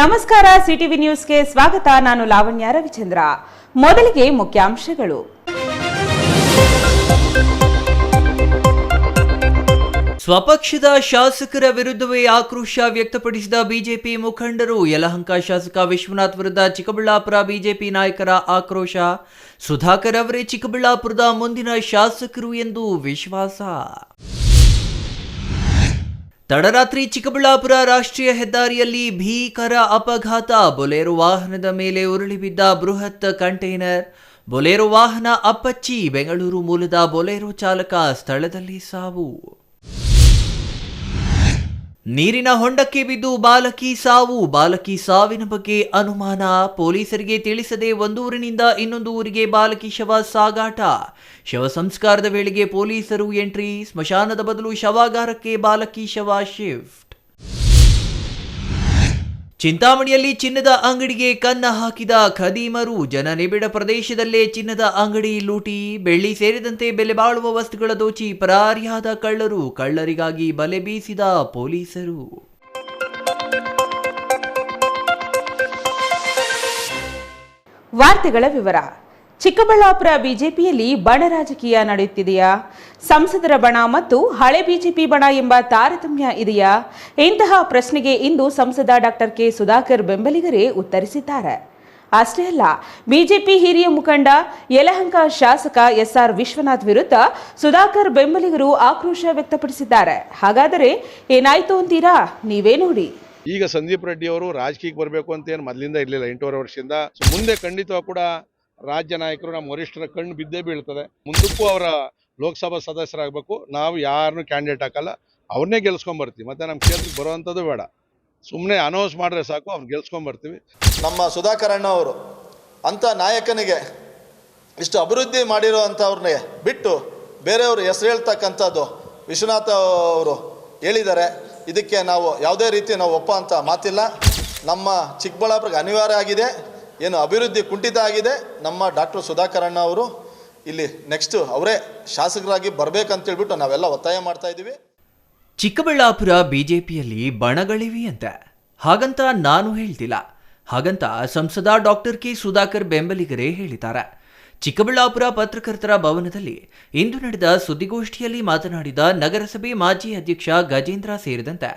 ನಮಸ್ಕಾರ, ಸಿಟಿವಿ ನ್ಯೂಸ್ಗೆ ಸ್ವಾಗತ. ನಾನು ಲಾವಣ್ಯ ರವಿಚಂದ್ರ. ಮೊದಲಿಗೆ ಮುಖ್ಯಾಂಶಗಳು. ಸ್ವಪಕ್ಷದ ಶಾಸಕರ ವಿರುದ್ಧವೇ ಆಕ್ರೋಶ ವ್ಯಕ್ತಪಡಿಸಿದ ಬಿಜೆಪಿ ಮುಖಂಡರು. ಯಲಹಂಕ ಶಾಸಕ ವಿಶ್ವನಾಥ್ ವಿರುದ್ಧ ಚಿಕ್ಕಬಳ್ಳಾಪುರ ಬಿಜೆಪಿ ನಾಯಕರ ಆಕ್ರೋಶ. ಸುಧಾಕರ್ ಅವರೇ ಚಿಕ್ಕಬಳ್ಳಾಪುರದ ಮುಂದಿನ ಶಾಸಕರು ಎಂದು ವಿಶ್ವಾಸ. ತಡರಾತ್ರಿ ಚಿಕ್ಕಬಳ್ಳಾಪುರ ರಾಷ್ಟ್ರೀಯ ಹೆದ್ದಾರಿಯಲ್ಲಿ ಭೀಕರ ಅಪಘಾತ. ಬೊಲೆರೋ ವಾಹನದ ಮೇಲೆ ಉರುಳಿ ಬಿದ್ದ ಬೃಹತ್ ಕಂಟೈನರ್. ಬೊಲೆರೋ ವಾಹನ ಅಪ್ಪಚ್ಚಿ. ಬೆಂಗಳೂರು ಮೂಲದ ಬೊಲೆರೋ ಚಾಲಕ ಸ್ಥಳದಲ್ಲಿ ಸಾವು. ನೀರಿನ ಹೊಂಡಕ್ಕೆ ಬಿದ್ದು ಬಾಲಕಿ ಸಾವು. ಬಾಲಕಿ ಸಾವಿನ ಬಗ್ಗೆ ಅನುಮಾನ. ಪೊಲೀಸರಿಗೆ ತಿಳಿಸದೆ ಒಂದು ಊರಿನಿಂದ ಇನ್ನೊಂದು ಊರಿಗೆ ಬಾಲಕಿ ಶವ ಸಾಗಾಟ. ಶವ ಸಂಸ್ಕಾರದ ವೇಳೆಗೆ ಪೊಲೀಸರು ಎಂಟ್ರಿ. ಸ್ಮಶಾನದ ಬದಲು ಶವಾಗಾರಕ್ಕೆ ಬಾಲಕಿ ಶವ ಶಿಫ್ಟ್. ಚಿಂತಾಮಣಿಯಲ್ಲಿ ಚಿನ್ನದ ಅಂಗಡಿಗೆ ಕನ್ನ ಹಾಕಿದ ಖದೀಮರು. ಜನನಿಬಿಡ ಪ್ರದೇಶದಲ್ಲೇ ಚಿನ್ನದ ಅಂಗಡಿ ಲೂಟಿ. ಬೆಳ್ಳಿ ಸೇರಿದಂತೆ ಬೆಲೆ ಬಾಳುವ ವಸ್ತುಗಳ ದೋಚಿ ಪರಾರಿಯಾದ ಕಳ್ಳರು. ಕಳ್ಳರಿಗಾಗಿ ಬಲೆ ಬೀಸಿದ ಪೊಲೀಸರು. ವಾರ್ತೆಗಳ ವಿವರ. ಚಿಕ್ಕಬಳ್ಳಾಪುರ ಬಿಜೆಪಿಯಲ್ಲಿ ಬಣ ರಾಜಕೀಯ ನಡೆಯುತ್ತಿದೆಯಾ? ಸಂಸದರ ಬಣ ಮತ್ತು ಹಳೆ ಬಿಜೆಪಿ ಬಣ ಎಂಬ ತಾರತಮ್ಯ ಇದೆಯಾ? ಇಂತಹ ಪ್ರಶ್ನೆಗೆ ಇಂದು ಸಂಸದ ಡಾಕ್ಟರ್ ಕೆ ಸುಧಾಕರ್ ಬೆಂಬಲಿಗರೇ ಉತ್ತರಿಸಿದ್ದಾರೆ. ಅಷ್ಟೇ ಅಲ್ಲ, ಬಿಜೆಪಿ ಹಿರಿಯ ಮುಖಂಡ ಯಲಹಂಕ ಶಾಸಕ ಎಸ್ಆರ್ ವಿಶ್ವನಾಥ್ ವಿರುದ್ಧ ಸುಧಾಕರ್ ಬೆಂಬಲಿಗರು ಆಕ್ರೋಶ ವ್ಯಕ್ತಪಡಿಸಿದ್ದಾರೆ. ಹಾಗಾದರೆ ಏನಾಯ್ತು ಅಂತೀರಾ? ನೀವೇ ನೋಡಿ. ಈಗ ಸಂದೀಪ್ ರೆಡ್ಡಿ ಅವರು ರಾಜಕೀಯಕ್ಕೆ ಬರಬೇಕು ಅಂತ ಏನು ಮೊದಲಿಂದ ಇರಲಿಲ್ಲ. 8.5 ವರ್ಷದಿಂದ. ಮುಂದೆ ಖಂಡಿತವಾಗಿ ಕೂಡ ರಾಜ್ಯ ನಾಯಕರು ನಮ್ಮ ವರಿಷ್ಠರ ಕಣ್ಣು ಬಿದ್ದೇ ಬೀಳ್ತದೆ. ಮುಂದಕ್ಕೂ ಅವರ ಲೋಕಸಭಾ ಸದಸ್ಯರಾಗಬೇಕು. ನಾವು ಯಾರನ್ನೂ ಕ್ಯಾಂಡಿಡೇಟ್ ಹಾಕಲ್ಲ, ಅವ್ರನ್ನೇ ಗೆಲ್ಸ್ಕೊಂಬರ್ತೀವಿ. ಮತ್ತು ನಮ್ಮ ಕ್ಷೇತ್ರಕ್ಕೆ ಬರುವಂಥದ್ದು ಬೇಡ, ಸುಮ್ಮನೆ ಅನೌನ್ಸ್ ಮಾಡಿದ್ರೆ ಸಾಕು, ಅವ್ರು ಗೆಲ್ಸ್ಕೊಂಬರ್ತೀವಿ. ನಮ್ಮ ಸುಧಾಕರ್ ಅಣ್ಣ ಅವರು ಅಂಥ ನಾಯಕನಿಗೆ ಇಷ್ಟು ಅಭಿವೃದ್ಧಿ ಮಾಡಿರೋ ಅಂಥವ್ರನ್ನೇ ಬಿಟ್ಟು ಬೇರೆಯವರು ಹೆಸರು ಹೇಳ್ತಕ್ಕಂಥದ್ದು ವಿಶ್ವನಾಥ ಅವರು ಹೇಳಿದ್ದಾರೆ. ಇದಕ್ಕೆ ನಾವು ಯಾವುದೇ ರೀತಿ ನಾವು ಒಪ್ಪ ಅಂತ ಮಾತಿಲ್ಲ. ನಮ್ಮ ಚಿಕ್ಕಬಳ್ಳಾಪುರಕ್ಕೆ ಅನಿವಾರ್ಯ ಆಗಿದೆ, ಏನು ಅಭಿವೃದ್ಧಿ ಕುಂಠಿತ ಆಗಿದೆ. ನಮ್ಮ ಡಾಕ್ಟರ್ ಸುಧಾಕರ್ ಅಣ್ಣ ಅವರು ಇಲ್ಲಿ ನೆಕ್ಸ್ಟ್ ಅವರೇ ಶಾಸಕರಾಗಿ ಬರಬೇಕಂತೇಳ್ಬಿಟ್ಟು ನಾವೆಲ್ಲ ಒತ್ತಾಯ ಮಾಡ್ತಾ ಇದ್ದೀವಿ. ಚಿಕ್ಕಬಳ್ಳಾಪುರ ಬಿಜೆಪಿಯಲ್ಲಿ ಬಣಗಳಿವೆಯಂತೆ. ಹಾಗಂತ ನಾನು ಹೇಳ್ತಿಲ್ಲ, ಹಾಗಂತ ಸಂಸದ ಡಾಕ್ಟರ್ ಕೆ ಸುಧಾಕರ್ ಬೆಂಬಲಿಗರೇ ಹೇಳಿದ್ದಾರೆ. ಚಿಕ್ಕಬಳ್ಳಾಪುರ ಪತ್ರಕರ್ತರ ಭವನದಲ್ಲಿ ಇಂದು ನಡೆದ ಸುದ್ದಿಗೋಷ್ಠಿಯಲ್ಲಿ ಮಾತನಾಡಿದ ನಗರಸಭೆ ಮಾಜಿ ಅಧ್ಯಕ್ಷ ಗಜೇಂದ್ರ ಸೇರಿದಂತೆ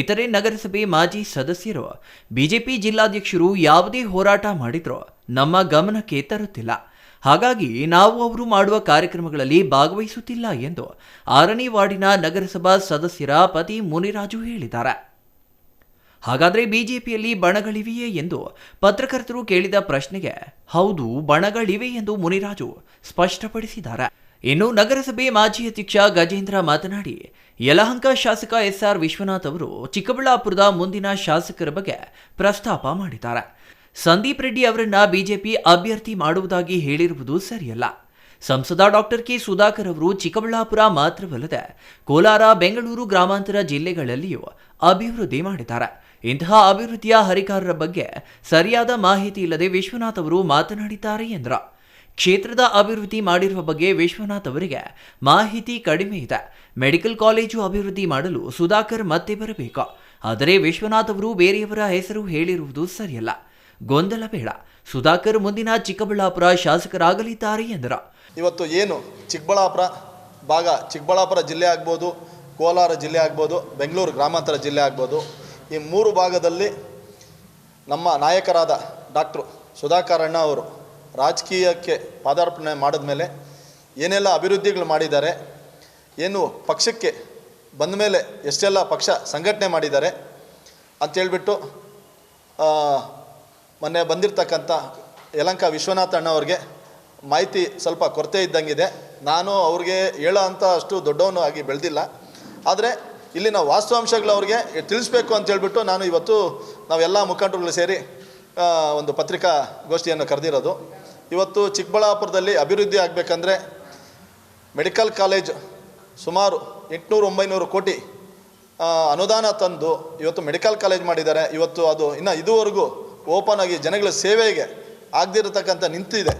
ಇತರೆ ನಗರಸಭೆ ಮಾಜಿ ಸದಸ್ಯರು, ಬಿಜೆಪಿ ಜಿಲ್ಲಾಧ್ಯಕ್ಷರು ಯಾವುದೇ ಹೋರಾಟ ಮಾಡಿದ್ರೂ ನಮ್ಮ ಗಮನಕ್ಕೆ ತರುತ್ತಿಲ್ಲ. ಹಾಗಾಗಿ ನಾವು ಅವರು ಮಾಡುವ ಕಾರ್ಯಕ್ರಮಗಳಲ್ಲಿ ಭಾಗವಹಿಸುತ್ತಿಲ್ಲ ಎಂದು 6ನೇ ವಾರ್ಡಿನ ನಗರಸಭಾ ಸದಸ್ಯರ ಪತಿ ಮುನಿರಾಜು ಹೇಳಿದ್ದಾರೆ. ಹಾಗಾದರೆ ಬಿಜೆಪಿಯಲ್ಲಿ ಬಣಗಳಿವೆಯೇ ಎಂದು ಪತ್ರಕರ್ತರು ಕೇಳಿದ ಪ್ರಶ್ನೆಗೆ ಹೌದು, ಬಣಗಳಿವೆ ಎಂದು ಮುನಿರಾಜು ಸ್ಪಷ್ಟಪಡಿಸಿದ್ದಾರೆ. ಇನ್ನು ನಗರಸಭೆ ಮಾಜಿ ಅಧ್ಯಕ್ಷ ಗಜೇಂದ್ರ ಮಾತನಾಡಿ, ಯಲಹಂಕ ಶಾಸಕ ಎಸ್ಆರ್ ವಿಶ್ವನಾಥ್ ಅವರು ಚಿಕ್ಕಬಳ್ಳಾಪುರದ ಮುಂದಿನ ಶಾಸಕರ ಬಗ್ಗೆ ಪ್ರಸ್ತಾಪ ಮಾಡಿದ್ದಾರೆ. ಸಂದೀಪ್ ರೆಡ್ಡಿ ಅವರನ್ನ ಬಿಜೆಪಿ ಅಭ್ಯರ್ಥಿ ಮಾಡುವುದಾಗಿ ಹೇಳಿರುವುದು ಸರಿಯಲ್ಲ. ಸಂಸದ ಡಾಕ್ಟರ್ ಕೆ ಸುಧಾಕರ್ ಅವರು ಚಿಕ್ಕಬಳ್ಳಾಪುರ ಮಾತ್ರವಲ್ಲದೆ ಕೋಲಾರ, ಬೆಂಗಳೂರು ಗ್ರಾಮಾಂತರ ಜಿಲ್ಲೆಗಳಲ್ಲಿಯೂ ಅಭಿವೃದ್ಧಿ ಮಾಡಿದ್ದಾರೆ. ಇಂತಹ ಅಭಿವೃದ್ಧಿಯ ಹರಿಕಾರರ ಬಗ್ಗೆ ಸರಿಯಾದ ಮಾಹಿತಿ ಇಲ್ಲದೆ ವಿಶ್ವನಾಥ್ ಅವರು ಮಾತನಾಡಿದ್ದಾರೆ ಎಂದರು. ಕ್ಷೇತ್ರದ ಅಭಿವೃದ್ಧಿ ಮಾಡಿರುವ ಬಗ್ಗೆ ವಿಶ್ವನಾಥ್ ಅವರಿಗೆ ಮಾಹಿತಿ ಕಡಿಮೆ ಇದೆ. ಮೆಡಿಕಲ್ ಕಾಲೇಜು ಅಭಿವೃದ್ಧಿ ಮಾಡಲು ಸುಧಾಕರ್ ಮತ್ತೆ ಬರಬೇಕು. ಆದರೆ ವಿಶ್ವನಾಥ್ ಅವರು ಬೇರೆಯವರ ಹೆಸರು ಹೇಳಿರುವುದು ಸರಿಯಲ್ಲ. ಗೊಂದಲ ಬೇಡ. ಸುಧಾಕರ್ ಮುಂದಿನ ಚಿಕ್ಕಬಳ್ಳಾಪುರ ಶಾಸಕರಾಗಲಿದ್ದಾರೆ ಎಂದರು. ಇವತ್ತು ಏನು ಚಿಕ್ಕಬಳ್ಳಾಪುರ ಭಾಗ, ಚಿಕ್ಕಬಳ್ಳಾಪುರ ಜಿಲ್ಲೆ ಆಗ್ಬೋದು, ಕೋಲಾರ ಜಿಲ್ಲೆ ಆಗ್ಬೋದು, ಬೆಂಗಳೂರು ಗ್ರಾಮಾಂತರ ಜಿಲ್ಲೆ ಆಗ್ಬೋದು, ಈ 3 ಭಾಗದಲ್ಲಿ ನಮ್ಮ ನಾಯಕರಾದ ಡಾಕ್ಟ್ರು ಸುಧಾಕರ್ ಅಣ್ಣ ಅವರು ರಾಜಕೀಯಕ್ಕೆ ಪಾದಾರ್ಪಣೆ ಮಾಡಿದ ಮೇಲೆ ಏನೆಲ್ಲ ಅಭಿವೃದ್ಧಿಗಳು ಮಾಡಿದ್ದಾರೆ, ಏನು ಪಕ್ಷಕ್ಕೆ ಬಂದ ಮೇಲೆ ಎಷ್ಟೆಲ್ಲ ಪಕ್ಷ ಸಂಘಟನೆ ಮಾಡಿದ್ದಾರೆ ಅಂತೇಳ್ಬಿಟ್ಟು ಮೊನ್ನೆ ಬಂದಿರತಕ್ಕಂಥ ಯಲಹಂಕ ವಿಶ್ವನಾಥ ಅಣ್ಣವ್ರಿಗೆ ಮಾಹಿತಿ ಸ್ವಲ್ಪ ಕೊರತೆ ಇದ್ದಂಗಿದೆ. ನಾನು ಅವ್ರಿಗೆ ಹೇಳೋ ಅಂಥ ಅಷ್ಟು ದೊಡ್ಡವನು ಆಗಿ ಬೆಳೆದಿಲ್ಲ. ಆದರೆ ಇಲ್ಲಿನ ವಾಸ್ತವಾಂಶಗಳು ಅವ್ರಿಗೆ ತಿಳಿಸ್ಬೇಕು ಅಂತೇಳ್ಬಿಟ್ಟು ನಾನು ಇವತ್ತು ನಾವೆಲ್ಲ ಮುಖಂಡರುಗಳು ಸೇರಿ ಒಂದು ಪತ್ರಿಕಾಗೋಷ್ಠಿಯನ್ನು ಕರೆದಿರೋದು. ಇವತ್ತು ಚಿಕ್ಕಬಳ್ಳಾಪುರದಲ್ಲಿ ಅಭಿವೃದ್ಧಿ ಆಗಬೇಕಂದ್ರೆ ಮೆಡಿಕಲ್ ಕಾಲೇಜ್ ಸುಮಾರು 800-900 ಕೋಟಿ ಅನುದಾನ ತಂದು ಇವತ್ತು ಮೆಡಿಕಲ್ ಕಾಲೇಜ್ ಮಾಡಿದ್ದಾರೆ. ಇವತ್ತು ಅದು ಇನ್ನು ಇದುವರೆಗೂ ಓಪನ್ ಆಗಿ ಜನಗಳ ಸೇವೆಗೆ ಆಗದಿರತಕ್ಕಂಥ ನಿಂತಿದೆ.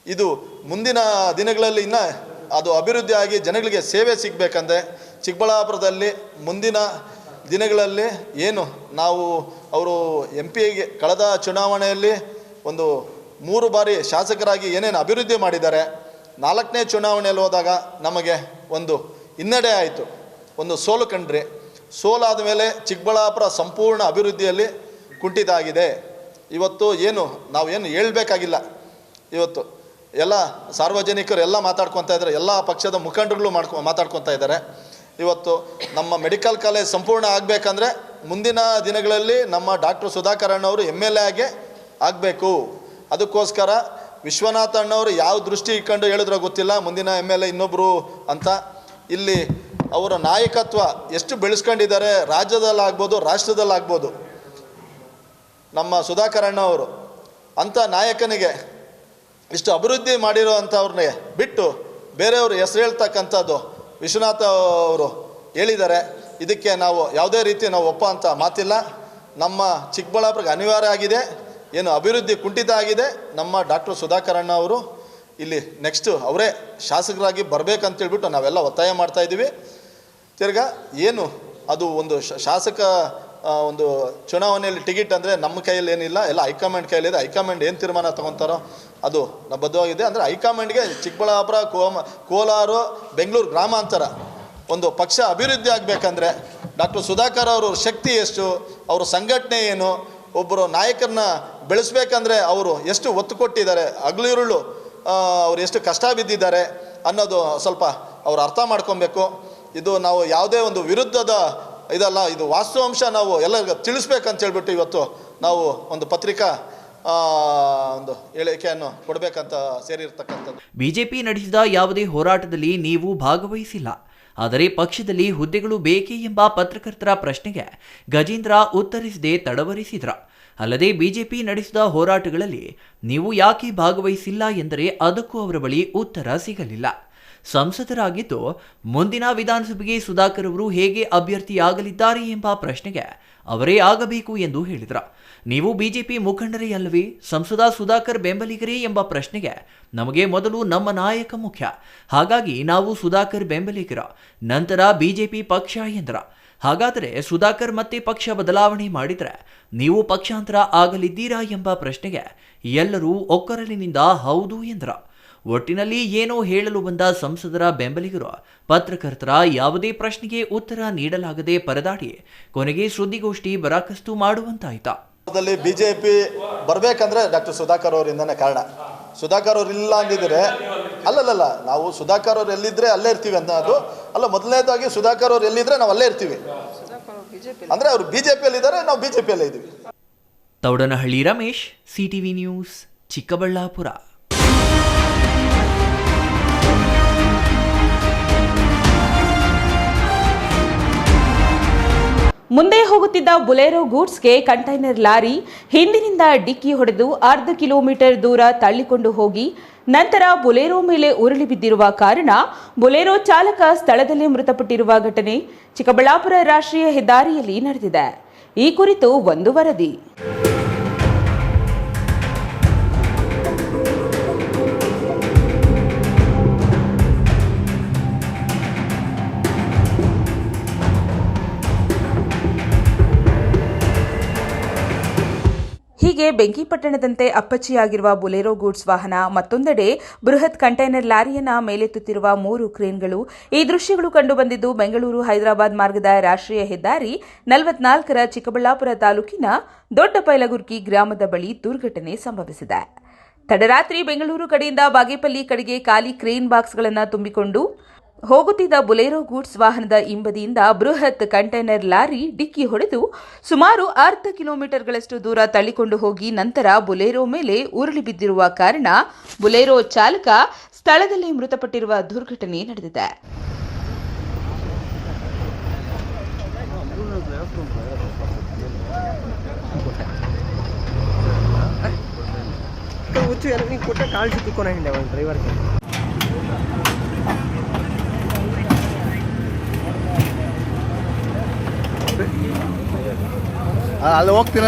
ಇದು ಮುಂದಿನ ದಿನಗಳಲ್ಲಿ ಇನ್ನು ಅದು ಅಭಿವೃದ್ಧಿ ಆಗಿ ಜನಗಳಿಗೆ ಸೇವೆ ಸಿಗಬೇಕಂದ್ರೆ ಚಿಕ್ಕಬಳ್ಳಾಪುರದಲ್ಲಿ ಮುಂದಿನ ದಿನಗಳಲ್ಲಿ ಏನು ನಾವು ಅವರು MP ಕಳೆದ ಚುನಾವಣೆಯಲ್ಲಿ ಒಂದು 3 ಬಾರಿ ಶಾಸಕರಾಗಿ ಏನೇನು ಅಭಿವೃದ್ಧಿ ಮಾಡಿದ್ದಾರೆ, 4ನೇ ಚುನಾವಣೆಯಲ್ಲಿ ಹೋದಾಗ ನಮಗೆ ಒಂದು ಹಿನ್ನಡೆ ಆಯಿತು, ಒಂದು ಸೋಲು ಕಂಡ್ರಿ. ಸೋಲಾದ ಮೇಲೆ ಚಿಕ್ಕಬಳ್ಳಾಪುರ ಸಂಪೂರ್ಣ ಅಭಿವೃದ್ಧಿಯಲ್ಲಿ ಕುಂಠಿತ ಆಗಿದೆ. ಇವತ್ತು ನಾವೇನು ಹೇಳಬೇಕಾಗಿಲ್ಲ. ಇವತ್ತು ಎಲ್ಲ ಸಾರ್ವಜನಿಕರು ಎಲ್ಲ ಮಾತಾಡ್ಕೊತಾ ಇದ್ದಾರೆ, ಎಲ್ಲ ಪಕ್ಷದ ಮುಖಂಡರುಗಳು ಮಾತಾಡ್ಕೊತಾ ಇದ್ದಾರೆ. ಇವತ್ತು ನಮ್ಮ ಮೆಡಿಕಲ್ ಕಾಲೇಜ್ ಸಂಪೂರ್ಣ ಆಗಬೇಕಂದ್ರೆ ಮುಂದಿನ ದಿನಗಳಲ್ಲಿ ನಮ್ಮ ಡಾಕ್ಟರ್ ಸುಧಾಕರ್ ಅಣ್ಣವರು MLA ಆಗಿ ಆಗಬೇಕು. ಅದಕ್ಕೋಸ್ಕರ ವಿಶ್ವನಾಥ ಅಣ್ಣವರು ಯಾವ ದೃಷ್ಟಿ ಇಟ್ಕೊಂಡು ಹೇಳಿದ್ರೋ ಗೊತ್ತಿಲ್ಲ, ಮುಂದಿನ MLA ಇನ್ನೊಬ್ಬರು ಅಂತ. ಇಲ್ಲಿ ಅವರ ನಾಯಕತ್ವ ಎಷ್ಟು ಬೆಳೆಸ್ಕೊಂಡಿದ್ದಾರೆ, ರಾಜ್ಯದಲ್ಲಾಗ್ಬೋದು ರಾಷ್ಟ್ರದಲ್ಲಾಗ್ಬೋದು. ನಮ್ಮ ಸುಧಾಕರ್ ಅಣ್ಣವರು ಅಂಥ ನಾಯಕನಿಗೆ ಇಷ್ಟು ಅಭಿವೃದ್ಧಿ ಮಾಡಿರೋ ಅಂಥವ್ರನ್ನೇ ಬಿಟ್ಟು ಬೇರೆಯವರು ಹೆಸರು ಹೇಳ್ತಕ್ಕಂಥದ್ದು ವಿಶ್ವನಾಥ ಅವರು ಹೇಳಿದ್ದಾರೆ. ಇದಕ್ಕೆ ನಾವು ಯಾವುದೇ ರೀತಿ ನಾವು ಒಪ್ಪ ಅಂತ ಮಾತಿಲ್ಲ. ನಮ್ಮ ಚಿಕ್ಕಬಳ್ಳಾಪುರಕ್ಕೆ ಅನಿವಾರ್ಯ ಆಗಿದೆ, ಏನು ಅಭಿವೃದ್ಧಿ ಕುಂಠಿತ ಆಗಿದೆ. ನಮ್ಮ ಡಾಕ್ಟರ್ ಸುಧಾಕರ್ ಅಣ್ಣ ಅವರು ಇಲ್ಲಿ ನೆಕ್ಸ್ಟು ಅವರೇ ಶಾಸಕರಾಗಿ ಬರಬೇಕಂತೇಳ್ಬಿಟ್ಟು ನಾವೆಲ್ಲ ಒತ್ತಾಯ ಮಾಡ್ತಾಯಿದ್ದೀವಿ. ತಿರ್ಗಾ ಏನು ಅದು ಒಂದು ಶಾಸಕ ಒಂದು ಚುನಾವಣೆಯಲ್ಲಿ ಟಿಕೆಟ್ ಅಂದರೆ ನಮ್ಮ ಕೈಯಲ್ಲಿ ಏನಿಲ್ಲ, ಎಲ್ಲ ಹೈಕಮಾಂಡ್ ಕೈಯಲ್ಲಿದೆ. ಹೈಕಮಾಂಡ್ ಏನು ತೀರ್ಮಾನ ತೊಗೊತಾರೋ ಅದು ಬದ್ಧವಾಗಿದೆ. ಅಂದರೆ ಹೈಕಮಾಂಡ್ಗೆ ಚಿಕ್ಕಬಳ್ಳಾಪುರ, ಕೋಲಾರ, ಬೆಂಗಳೂರು ಗ್ರಾಮಾಂತರ ಒಂದು ಪಕ್ಷ ಅಭಿವೃದ್ಧಿ ಆಗಬೇಕಂದ್ರೆ ಡಾಕ್ಟರ್ ಸುಧಾಕರ್ ಅವರು ಶಕ್ತಿ ಎಷ್ಟು, ಅವರ ಸಂಘಟನೆ ಏನು, ಒಬ್ಬರು ನಾಯಕರನ್ನ ಬೆಳೆಸ್ಬೇಕಂದ್ರೆ ಅವರು ಎಷ್ಟು ಒತ್ತು ಕೊಟ್ಟಿದ್ದಾರೆ, ಹಗಲಿರುಳು ಅವ್ರು ಎಷ್ಟು ಕಷ್ಟ ಬಿದ್ದಿದ್ದಾರೆ ಅನ್ನೋದು ಸ್ವಲ್ಪ ಅವ್ರು ಅರ್ಥ ಮಾಡ್ಕೊಬೇಕು. ಇದು ನಾವು ಯಾವುದೇ ಒಂದು ವಿರುದ್ಧದ ಇದಲ್ಲ, ಇದು ವಾಸ್ತವಾಂಶ ನಾವು ಎಲ್ಲರಿಗೂ ತಿಳಿಸ್ಬೇಕಂತ ಹೇಳ್ಬಿಟ್ಟು ಇವತ್ತು ನಾವು ಒಂದು ಪತ್ರಿಕಾ ಒಂದು ಹೇಳಿಕೆಯನ್ನು ಕೊಡಬೇಕಂತ ಸೇರಿರ್ತಕ್ಕಂಥದ್ದು. ಬಿಜೆಪಿ ನಡೆಸಿದ ಯಾವುದೇ ಹೋರಾಟದಲ್ಲಿ ನೀವು ಭಾಗವಹಿಸಿಲ್ಲ, ಆದರೆ ಪಕ್ಷದಲ್ಲಿ ಹುದ್ದೆಗಳು ಬೇಕೇ ಎಂಬ ಪತ್ರಕರ್ತರ ಪ್ರಶ್ನೆಗೆ ಗಜೇಂದ್ರ ಉತ್ತರಿಸದೆ ತಡವರಿಸಿದ್ರ. ಅಲ್ಲದೆ ಬಿಜೆಪಿ ನಡೆಸಿದ ಹೋರಾಟಗಳಲ್ಲಿ ನೀವು ಯಾಕೆ ಭಾಗವಹಿಸಿಲ್ಲ ಎಂದರೆ ಅದಕ್ಕೂ ಅವರ ಬಳಿ ಉತ್ತರ ಸಿಗಲಿಲ್ಲ. ಸಂಸದರಾಗಿದ್ದು ಮುಂದಿನ ವಿಧಾನಸಭೆಗೆ ಸುಧಾಕರ್ ಅವರು ಹೇಗೆ ಅಭ್ಯರ್ಥಿಯಾಗಲಿದ್ದಾರೆ ಎಂಬ ಪ್ರಶ್ನೆಗೆ ಅವರೇ ಆಗಬೇಕು ಎಂದು ಹೇಳಿದ್ರ. ನೀವು ಬಿಜೆಪಿ ಮುಖಂಡರೇ ಅಲ್ಲವೇ, ಸಂಸದ ಸುಧಾಕರ್ ಬೆಂಬಲಿಗರೇ ಎಂಬ ಪ್ರಶ್ನೆಗೆ ನಮಗೆ ಮೊದಲು ನಮ್ಮ ನಾಯಕ ಮುಖ್ಯ, ಹಾಗಾಗಿ ನಾವು ಸುಧಾಕರ್ ಬೆಂಬಲಿಗರ, ನಂತರ ಬಿಜೆಪಿ ಪಕ್ಷ ಎಂದ್ರ. ಹಾಗಾದರೆ ಸುಧಾಕರ್ ಮತ್ತೆ ಪಕ್ಷ ಬದಲಾವಣೆ ಮಾಡಿದರೆ ನೀವು ಪಕ್ಷಾಂತರ ಆಗಲಿದ್ದೀರಾ ಎಂಬ ಪ್ರಶ್ನೆಗೆ ಎಲ್ಲರೂ ಒಕ್ಕೊರಲಿನಿಂದ ಹೌದು ಎಂದ್ರ. ಒಟ್ಟಿನಲ್ಲಿ ಏನೋ ಹೇಳಲು ಬಂದ ಸಂಸದರ ಬೆಂಬಲಿಗರು ಪತ್ರಕರ್ತರ ಯಾವುದೇ ಪ್ರಶ್ನೆಗೆ ಉತ್ತರ ನೀಡಲಾಗದೆ ಪರದಾಡಿ ಕೊನೆಗೆ ಸುದ್ದಿಗೋಷ್ಠಿ ಬರಾಕಸ್ತು ಮಾಡುವಂತಾಯ್ತಾ. ಬಿಜೆಪಿ ಬರಬೇಕಂದ್ರೆ ಡಾಕ್ಟರ್ ಸುಧಾಕರ್ ಅವರಿಂದನೇ ಕಾರಣ. ಸುಧಾಕರ್ ಅವ್ರು ಇಲ್ಲ ಅಂದಿದ್ರೆ ಅಲ್ಲಲ್ಲ, ನಾವು ಸುಧಾಕರ್ ಅವ್ರು ಎಲ್ಲಿದ್ರೆ ಅಲ್ಲೇ ಇರ್ತೀವಿ ಅಂತ. ಅದು ಅಲ್ಲ, ಮೊದಲನೇದಾಗಿ ಸುಧಾಕರ್ ಅವ್ರು ಎಲ್ಲಿದ್ರೆ ನಾವು ಅಲ್ಲೇ ಇರ್ತೀವಿ. ಅಂದ್ರೆ ಅವರು ಬಿಜೆಪಿಯಲ್ಲಿ ಇದ್ದಾರೆ, ನಾವು ಬಿಜೆಪಿಯಲ್ಲೇ ಇದ್ದೀವಿ. Thoudanahalli Ramesh, CTV news, Chikkaballapur. ಮುಂದೆ ಹೋಗುತ್ತಿದ್ದ ಬುಲೆರೋ ಗೂಡ್ಸ್ಗೆ ಕಂಟೈನರ್ ಲಾರಿ ಹಿಂದಿನಿಂದ ಡಿಕ್ಕಿ ಹೊಡೆದು 1/2 ಕಿಲೋಮೀಟರ್ ದೂರ ತಳ್ಳಿಕೊಂಡು ಹೋಗಿ ನಂತರ ಬುಲೆರೋ ಮೇಲೆ ಉರುಳಿ ಬಿದ್ದಿರುವ ಕಾರಣ ಬುಲೆರೋ ಚಾಲಕ ಸ್ಥಳದಲ್ಲೇ ಮೃತಪಟ್ಟಿರುವ ಘಟನೆ ಚಿಕ್ಕಬಳ್ಳಾಪುರ ರಾಷ್ಟ್ರೀಯ ಹೆದ್ದಾರಿಯಲ್ಲಿ ನಡೆದಿದೆ. ಈ ಕುರಿತು ಒಂದು ವರದಿ. ಹೀಗೆ ಬೆಂಕಿಪಟ್ಟಣದಂತೆ ಅಪ್ಪಚ್ಚಿಯಾಗಿರುವ ಬುಲೆರೋ ಗೂಡ್ಸ್ ವಾಹನ, ಮತ್ತೊಂದೆಡೆ ಬೃಹತ್ ಕಂಟೈನರ್ ಲಾರಿಯನ್ನ ಮೇಲೆತ್ತುತ್ತಿರುವ 3 ಕ್ರೇನ್ಗಳು. ಈ ದೃಶ್ಯಗಳು ಕಂಡುಬಂದಿದ್ದು ಬೆಂಗಳೂರು ಹೈದರಾಬಾದ್ ಮಾರ್ಗದ ರಾಷ್ಟ್ರೀಯ ಹೆದ್ದಾರಿ 44ರ ಚಿಕ್ಕಬಳ್ಳಾಪುರ ತಾಲೂಕಿನ ದೊಡ್ಡಪೈಲಗುರ್ಕಿ ಗ್ರಾಮದ ಬಳಿ ದುರ್ಘಟನೆ ಸಂಭವಿಸಿದೆ. ತಡರಾತ್ರಿ ಬೆಂಗಳೂರು ಕಡೆಯಿಂದ ಬಾಗೇಪಲ್ಲಿ ಕಡೆಗೆ ಖಾಲಿ ಕ್ರೇನ್ ಬಾಕ್ಸ್ಗಳನ್ನು ತುಂಬಿಕೊಂಡು ಹೋಗುತ್ತಿದ್ದ ಬುಲೆರೋ ಗೂಡ್ಸ್ ವಾಹನದ ಹಿಂಬದಿಯಿಂದ ಬೃಹತ್ ಕಂಟೈನರ್ ಲಾರಿ ಡಿಕ್ಕಿ ಹೊಡೆದು ಸುಮಾರು 1/2 ಕಿಲೋಮೀಟರ್ಗಳಷ್ಟು ದೂರ ತಳ್ಳಿಕೊಂಡು ಹೋಗಿ ನಂತರ ಬುಲೆರೋ ಮೇಲೆ ಉರುಳಿ ಬಿದ್ದಿರುವ ಕಾರಣ ಬುಲೆರೋ ಚಾಲಕ ಸ್ಥಳದಲ್ಲೇ ಮೃತಪಟ್ಟಿರುವ ದುರ್ಘಟನೆ ನಡೆದಿದೆ. ಅಲ್ಲಿ ಹೋಗ್ತೀನಿ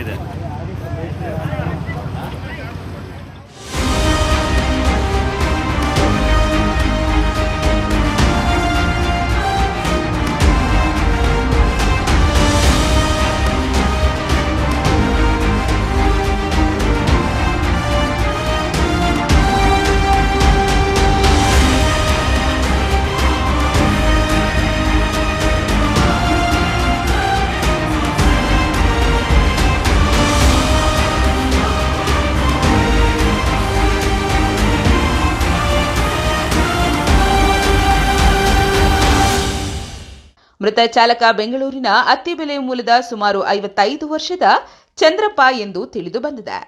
ಇದೆ. ಮೃತ ಚಾಲಕ ಬೆಂಗಳೂರಿನ ಅತ್ತಿಬೆಲೆ ಮೂಲದ ಸುಮಾರು 55 ವರ್ಷದ ಚಂದ್ರಪ್ಪ ಎಂದು ತಿಳಿದು ಬಂದಿದೆ.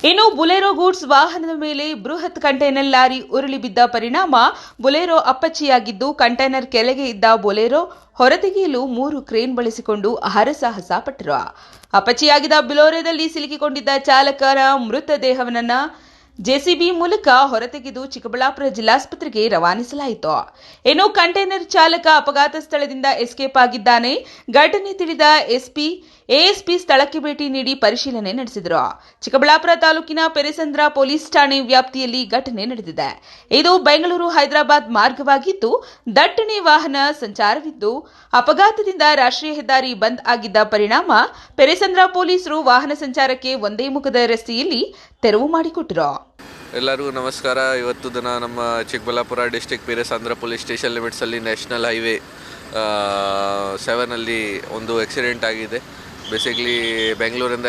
ಇನ್ನು ಬುಲೆರೋ ಗೂಡ್ಸ್ ವಾಹನದ ಮೇಲೆ ಬೃಹತ್ ಕಂಟೈನರ್ ಲಾರಿ ಉರುಳಿ ಬಿದ್ದ ಪರಿಣಾಮ ಬುಲೆರೋ ಅಪ್ಪಚ್ಚಿಯಾಗಿದ್ದು, ಕಂಟೈನರ್ ಕೆಳಗೆ ಇದ್ದ ಬೊಲೆರೋ ಹೊರತೆಗೆಯಲು 3 ಕ್ರೇನ್ ಬಳಸಿಕೊಂಡು ಹರಸಾಹಸ ಪಟ್ಟರು. ಅಪ್ಪಚ್ಚಿಯಾಗಿದ್ದ ಬೊಲೆರೋದಲ್ಲಿ ಸಿಲುಕಿಕೊಂಡಿದ್ದ ಚಾಲಕರ ಮೃತದೇಹವನ್ನ ಜೆಸಿಬಿ ಮೂಲಕ ಹೊರತೆಗೆದು ಚಿಕ್ಕಬಳ್ಳಾಪುರ ಜಿಲ್ಲಾಸ್ಪತ್ರೆಗೆ ರವಾನಿಸಲಾಯಿತು. ಇನ್ನು ಕಂಟೈನರ್ ಚಾಲಕ ಅಪಘಾತ ಸ್ಥಳದಿಂದ ಎಸ್ಕೇಪ್ ಆಗಿದ್ದಾನೆ. ಘಟನೆ ತಿಳಿದ ಎಎಸ್ಪಿ ಸ್ಥಳಕ್ಕೆ ಭೇಟಿ ನೀಡಿ ಪರಿಶೀಲನೆ ನಡೆಸಿದರು. ಚಿಕ್ಕಬಳ್ಳಾಪುರ ತಾಲೂಕಿನ ಪೆರೆಸಂದ್ರ ಪೊಲೀಸ್ ಠಾಣೆ ವ್ಯಾಪ್ತಿಯಲ್ಲಿ ಘಟನೆ ನಡೆದಿದೆ. ಇದು ಬೆಂಗಳೂರು ಹೈದರಾಬಾದ್ ಮಾರ್ಗವಾಗಿದ್ದು, ದಟ್ಟಣೆ ವಾಹನ ಸಂಚಾರವಿದ್ದು, ಅಪಘಾತದಿಂದ ರಾಷ್ಟ್ರೀಯ ಹೆದ್ದಾರಿ ಬಂದ್ ಆಗಿದ್ದ ಪರಿಣಾಮ ಪೆರೆಸಂದ್ರ ಪೊಲೀಸರು ವಾಹನ ಸಂಚಾರಕ್ಕೆ ಒಂದೇ ಮುಖದ ರಸ್ತೆಯಲ್ಲಿ ತೆರವು ಮಾಡಿಕೊಟ್ಟರು. ಎಲ್ಲರಿಗೂ ನಮಸ್ಕಾರ. ಇವತ್ತು ದಿನ ನಮ್ಮ Chikkaballapur district Peresandra police station ಲಿಮಿಟ್ಸಲ್ಲಿ ನ್ಯಾಷನಲ್ ಹೈವೇ 7 ಒಂದು ಆಕ್ಸಿಡೆಂಟ್ ಆಗಿದೆ. ಬೇಸಿಕ್ಲಿ ಬೆಂಗಳೂರಿಂದ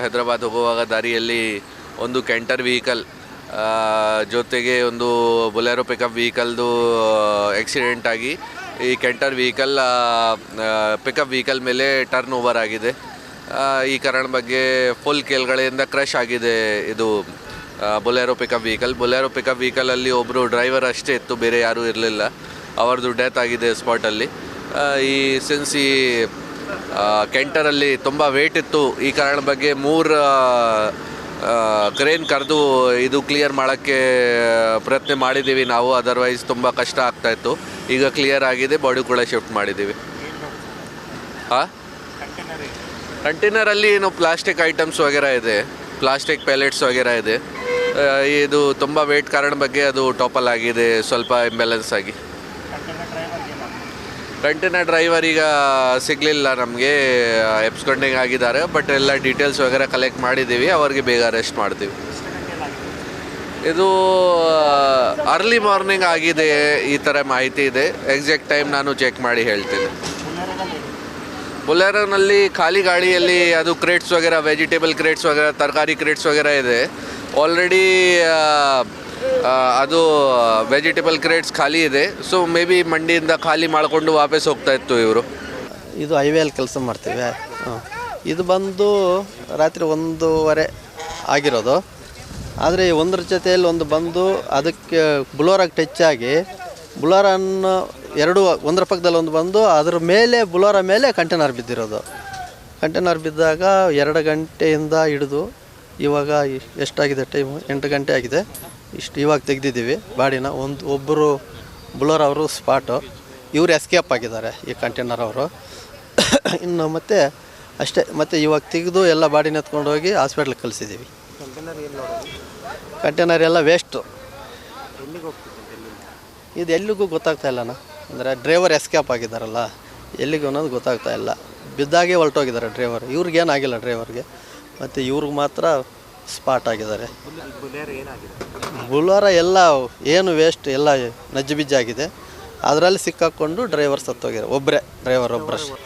ಹೈದರಾಬಾದ್ ಹೋಗುವಾಗ ದಾರಿಯಲ್ಲಿ ಒಂದು ಕ್ಯಾಂಟರ್ ವೆಹಿಕಲ್ ಜೊತೆಗೆ ಒಂದು ಬೊಲೆರೋ ಪಿಕಪ್ ವೆಹಿಕಲ್ದು ಆಕ್ಸಿಡೆಂಟ್ ಆಗಿ ಈ ಕ್ಯಾಂಟರ್ ವೆಹಿಕಲ್ ಪಿಕಪ್ ವೆಹಿಕಲ್ ಮೇಲೆ ಟರ್ನ್ ಓವರ್ ಆಗಿದೆ. ಈ ಕಾರಣ ಬಗ್ಗೆ ಫುಲ್ ಕೆಳಗಡೆಯಿಂದ ಕ್ರಶ್ ಆಗಿದೆ ಇದು ಬೊಲೆರೋ ಪಿಕಪ್ ವೆಹಿಕಲಲ್ಲಿ ಒಬ್ಬರು ಡ್ರೈವರ್ ಅಷ್ಟೇ ಇತ್ತು, ಬೇರೆ ಯಾರೂ ಇರಲಿಲ್ಲ. ಅವ್ರದ್ದು ಡೆತ್ ಆಗಿದೆ ಸ್ಪಾಟಲ್ಲಿ. ಈ ಸಿನ್ಸ್ ಈ ಕ್ಯಾಂಟರಲ್ಲಿ ತುಂಬ ವೇಟ್ ಇತ್ತು, ಈ ಕಾರಣ ಬಗ್ಗೆ 3 ಕ್ರೇನ್ ಕರೆದು ಇದು ಕ್ಲಿಯರ್ ಮಾಡೋಕ್ಕೆ ಪ್ರಯತ್ನ ಮಾಡಿದ್ದೀವಿ ನಾವು. ಅದರ್ವೈಸ್ ತುಂಬ ಕಷ್ಟ ಆಗ್ತಾಯಿತ್ತು. ಈಗ ಕ್ಲಿಯರ್ ಆಗಿದೆ, ಬಾಡಿ ಕೂಡ ಶಿಫ್ಟ್ ಮಾಡಿದ್ದೀವಿ. ಕಂಟೈನರಲ್ಲಿ ಏನು ಪ್ಲಾಸ್ಟಿಕ್ ಐಟಮ್ಸ್ ವಗೇರ ಇದೆ, ಪ್ಲಾಸ್ಟಿಕ್ ಪ್ಯಾಲೆಟ್ಸ್ ವಗೇರ ಇದೆ. ಇದು ತುಂಬ ವೇಟ್ ಕಾರಣ ಬಗ್ಗೆ ಅದು ಟಾಪಲ್ ಆಗಿದೆ, ಸ್ವಲ್ಪ ಇಂಬ್ಯಾಲೆನ್ಸ್ ಆಗಿ. ಕಂಟೈನರ್ ಡ್ರೈವರ್ ಈಗ ಸಿಗಲಿಲ್ಲ ನಮಗೆ, ಎಬ್ಸ್ಕೊಂಡಿಂಗ್ ಆಗಿದ್ದಾರೆ. ಬಟ್ ಎಲ್ಲ ಡೀಟೇಲ್ಸ್ ವಗೇರ ಕಲೆಕ್ಟ್ ಮಾಡಿದ್ದೀವಿ, ಅವ್ರಿಗೆ ಬೇಗ ಅರೆಸ್ಟ್ ಮಾಡ್ತೀವಿ. ಇದು ಅರ್ಲಿ ಮಾರ್ನಿಂಗ್ ಆಗಿದೆ, ಈ ಥರ ಮಾಹಿತಿ ಇದೆ. ಎಕ್ಸಾಕ್ಟ್ ಟೈಮ್ ನಾನು ಚೆಕ್ ಮಾಡಿ ಹೇಳ್ತೀನಿ. ಬೊಲೆರೋನಲ್ಲಿ ಖಾಲಿ ಗಾಡಿಯಲ್ಲಿ ಅದು ಕ್ರೇಟ್ಸ್ ವಗೇರ, ವೆಜಿಟೇಬಲ್ ಕ್ರೇಟ್ಸ್ ವಗೇರ, ತರಕಾರಿ ಕ್ರೇಟ್ಸ್ ವಗೇರ ಇದೆ. ಆಲ್ರೆಡಿ ಅದು ವೆಜಿಟೇಬಲ್ ಕ್ರೇಟ್ಸ್ ಖಾಲಿ ಇದೆ. ಸೊ ಮೇ ಬಿ ಮಂಡಿಯಿಂದ ಖಾಲಿ ಮಾಡಿಕೊಂಡು ವಾಪಸ್ ಹೋಗ್ತಾ ಇತ್ತು ಇವರು. ಇದು ಹೈವೇಲಿ ಕೆಲಸ ಮಾಡ್ತೀವಿ. ಇದು ಬಂದು ರಾತ್ರಿ 1:15 ಆಗಿರೋದು. ಆದರೆ ಒಂದರ ಜೊತೆಯಲ್ಲಿ ಒಂದು ಬಂದು ಅದಕ್ಕೆ ಬುಲೋರಾಗಿ ಟಚ್ ಆಗಿ ಬುಲೋರನ್ನು ಒಂದರ ಪಕ್ಕದಲ್ಲಿ ಒಂದು ಬಂದು ಅದ್ರ ಮೇಲೆ ಬುಲೋರ ಮೇಲೆ ಕಂಟೈನರ್ ಬಿದ್ದಿರೋದು. ಕಂಟೈನರ್ ಬಿದ್ದಾಗ 2 ಗಂಟೆಯಿಂದ ಹಿಡಿದು ಇವಾಗ ಎಷ್ಟಾಗಿದೆ ಟೈಮು? 8 ಗಂಟೆ ಆಗಿದೆ. ಇವಾಗ ತೆಗೆದಿದ್ದೀವಿ ಬಾಡಿನ. ಒಬ್ಬರು ಬುಲೋರ್ ಅವರು ಸ್ಪಾಟು, ಇವರು ಎಸ್ಕೇಪ್ ಆಗಿದ್ದಾರೆ ಈ ಕಂಟೈನರ್ ಅವರು. ಇನ್ನು ಮತ್ತೆ ಅಷ್ಟೇ. ಮತ್ತು ಇವಾಗ ತೆಗೆದು ಎಲ್ಲ ಬಾಡಿನ ಎತ್ಕೊಂಡು ಹೋಗಿ ಹಾಸ್ಪಿಟ್ಲಿಗೆ ಕಳಿಸಿದ್ದೀವಿ. ಕಂಟೈನರ್ ಎಲ್ಲ ವೇಸ್ಟು. ಇದು ಎಲ್ಲಿಗೂ ಗೊತ್ತಾಗ್ತಾ ಇಲ್ಲಣ್ಣ. ಅಂದರೆ ಡ್ರೈವರ್ ಎಸ್ಕೇಪ್ ಆಗಿದ್ದಾರಲ್ಲ, ಎಲ್ಲಿಗೂ ಅನ್ನೋದು ಗೊತ್ತಾಗ್ತಾ ಇಲ್ಲ. ಬಿದ್ದಾಗೆ ಹೊರಟೋಗಿದ್ದಾರೆ ಡ್ರೈವರ್. ಇವ್ರಿಗೇನಾಗಿಲ್ಲ ಡ್ರೈವರ್ಗೆ, ಮತ್ತು ಇವ್ರಿಗೆ ಮಾತ್ರ ಸ್ಪಾಟ್ ಆಗಿದ್ದಾರೆ. ಬುಲೋರ ಎಲ್ಲ ಏನು ವೇಸ್ಟ್ ಎಲ್ಲ ನಜ್ಜುಬಿಜ್ಜಾಗಿದೆ. ಅದರಲ್ಲಿ ಸಿಕ್ಕಾಕ್ಕೊಂಡು ಡ್ರೈವರ್ ಸತ್ತೋಗಿದ್ದಾರೆ. ಡ್ರೈವರ್ ಒಬ್ಬರಷ್ಟೇ.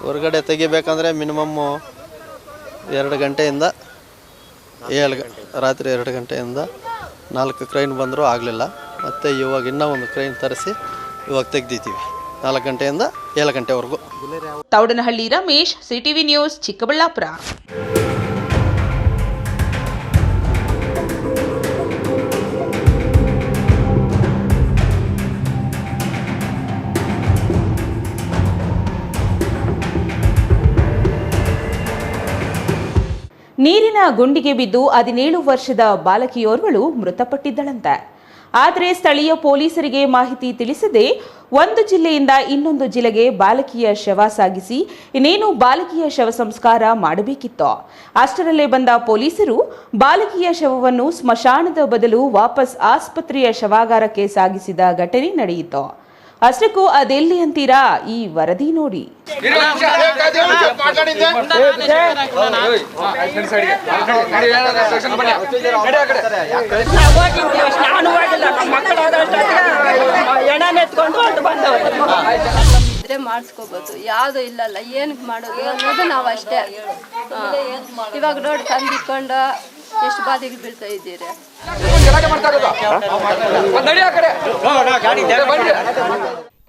ಹೊರಗಡೆ ತೆಗಿಬೇಕಂದ್ರೆ ಮಿನಿಮಮ್ಮು 2 ಗಂಟೆಯಿಂದ ರಾತ್ರಿ 2 ಗಂಟೆಯಿಂದ 4 ಕ್ರೈನ್ ಬಂದರೂ ಆಗಲಿಲ್ಲ. ಮತ್ತು ಇವಾಗ ಇನ್ನೂ ಒಂದು ಕ್ರೈನ್ ತರಿಸಿ ಇವಾಗ ತೆಗೆದಿದ್ದೀವಿ 4 ಗಂಟೆಯಿಂದ 7 ಗಂಟೆವರೆಗೂ. Thoudanahalli Ramesh, CTV news, Chikkaballapur. ನೀರಿನ ಗುಂಡಿಗೆ ಬಿದ್ದು 17 ವರ್ಷದ ಬಾಲಕಿಯೋರ್ವಳು ಮೃತಪಟ್ಟಿದ್ದಳಂತೆ. ಆದರೆ ಸ್ಥಳೀಯ ಪೊಲೀಸರಿಗೆ ಮಾಹಿತಿ ತಿಳಿಸದೆ ಒಂದು ಜಿಲ್ಲೆಯಿಂದ ಇನ್ನೊಂದು ಜಿಲ್ಲೆಗೆ ಬಾಲಕಿಯ ಶವ ಸಾಗಿಸಿ ಇನ್ನೇನು ಬಾಲಕಿಯ ಶವ ಸಂಸ್ಕಾರ ಮಾಡಬೇಕಿತ್ತು. ಅಷ್ಟರಲ್ಲೇ ಬಂದ ಪೊಲೀಸರು ಬಾಲಕಿಯ ಶವವನ್ನು ಸ್ಮಶಾನದ ಬದಲು ವಾಪಸ್ ಆಸ್ಪತ್ರೆಯ ಶವಾಗಾರಕ್ಕೆ ಸಾಗಿಸಿದ ಘಟನೆ ನಡೆಯಿತು. ಅಷ್ಟಕ್ಕೂ ಅದೆಲ್ಲಿ ಅಂತೀರಾ? ಈ ವರದಿ ನೋಡಿ. ಮಾಡಿಸ್ಕೋಬಹುದು, ಯಾವುದು ಇಲ್ಲಲ್ಲ, ಏನಕ್ಕೆ ಮಾಡೋದು ಅನ್ನೋದು ನಾವು ಅಷ್ಟೇ. ಇವಾಗ ನೋಡಿ ತಂದಿಕೊಂಡು ಎಷ್ಟು ಬಾಧೆಗೆ ಬೀಳ್ತಾ ಇದ್ದೀರಿ.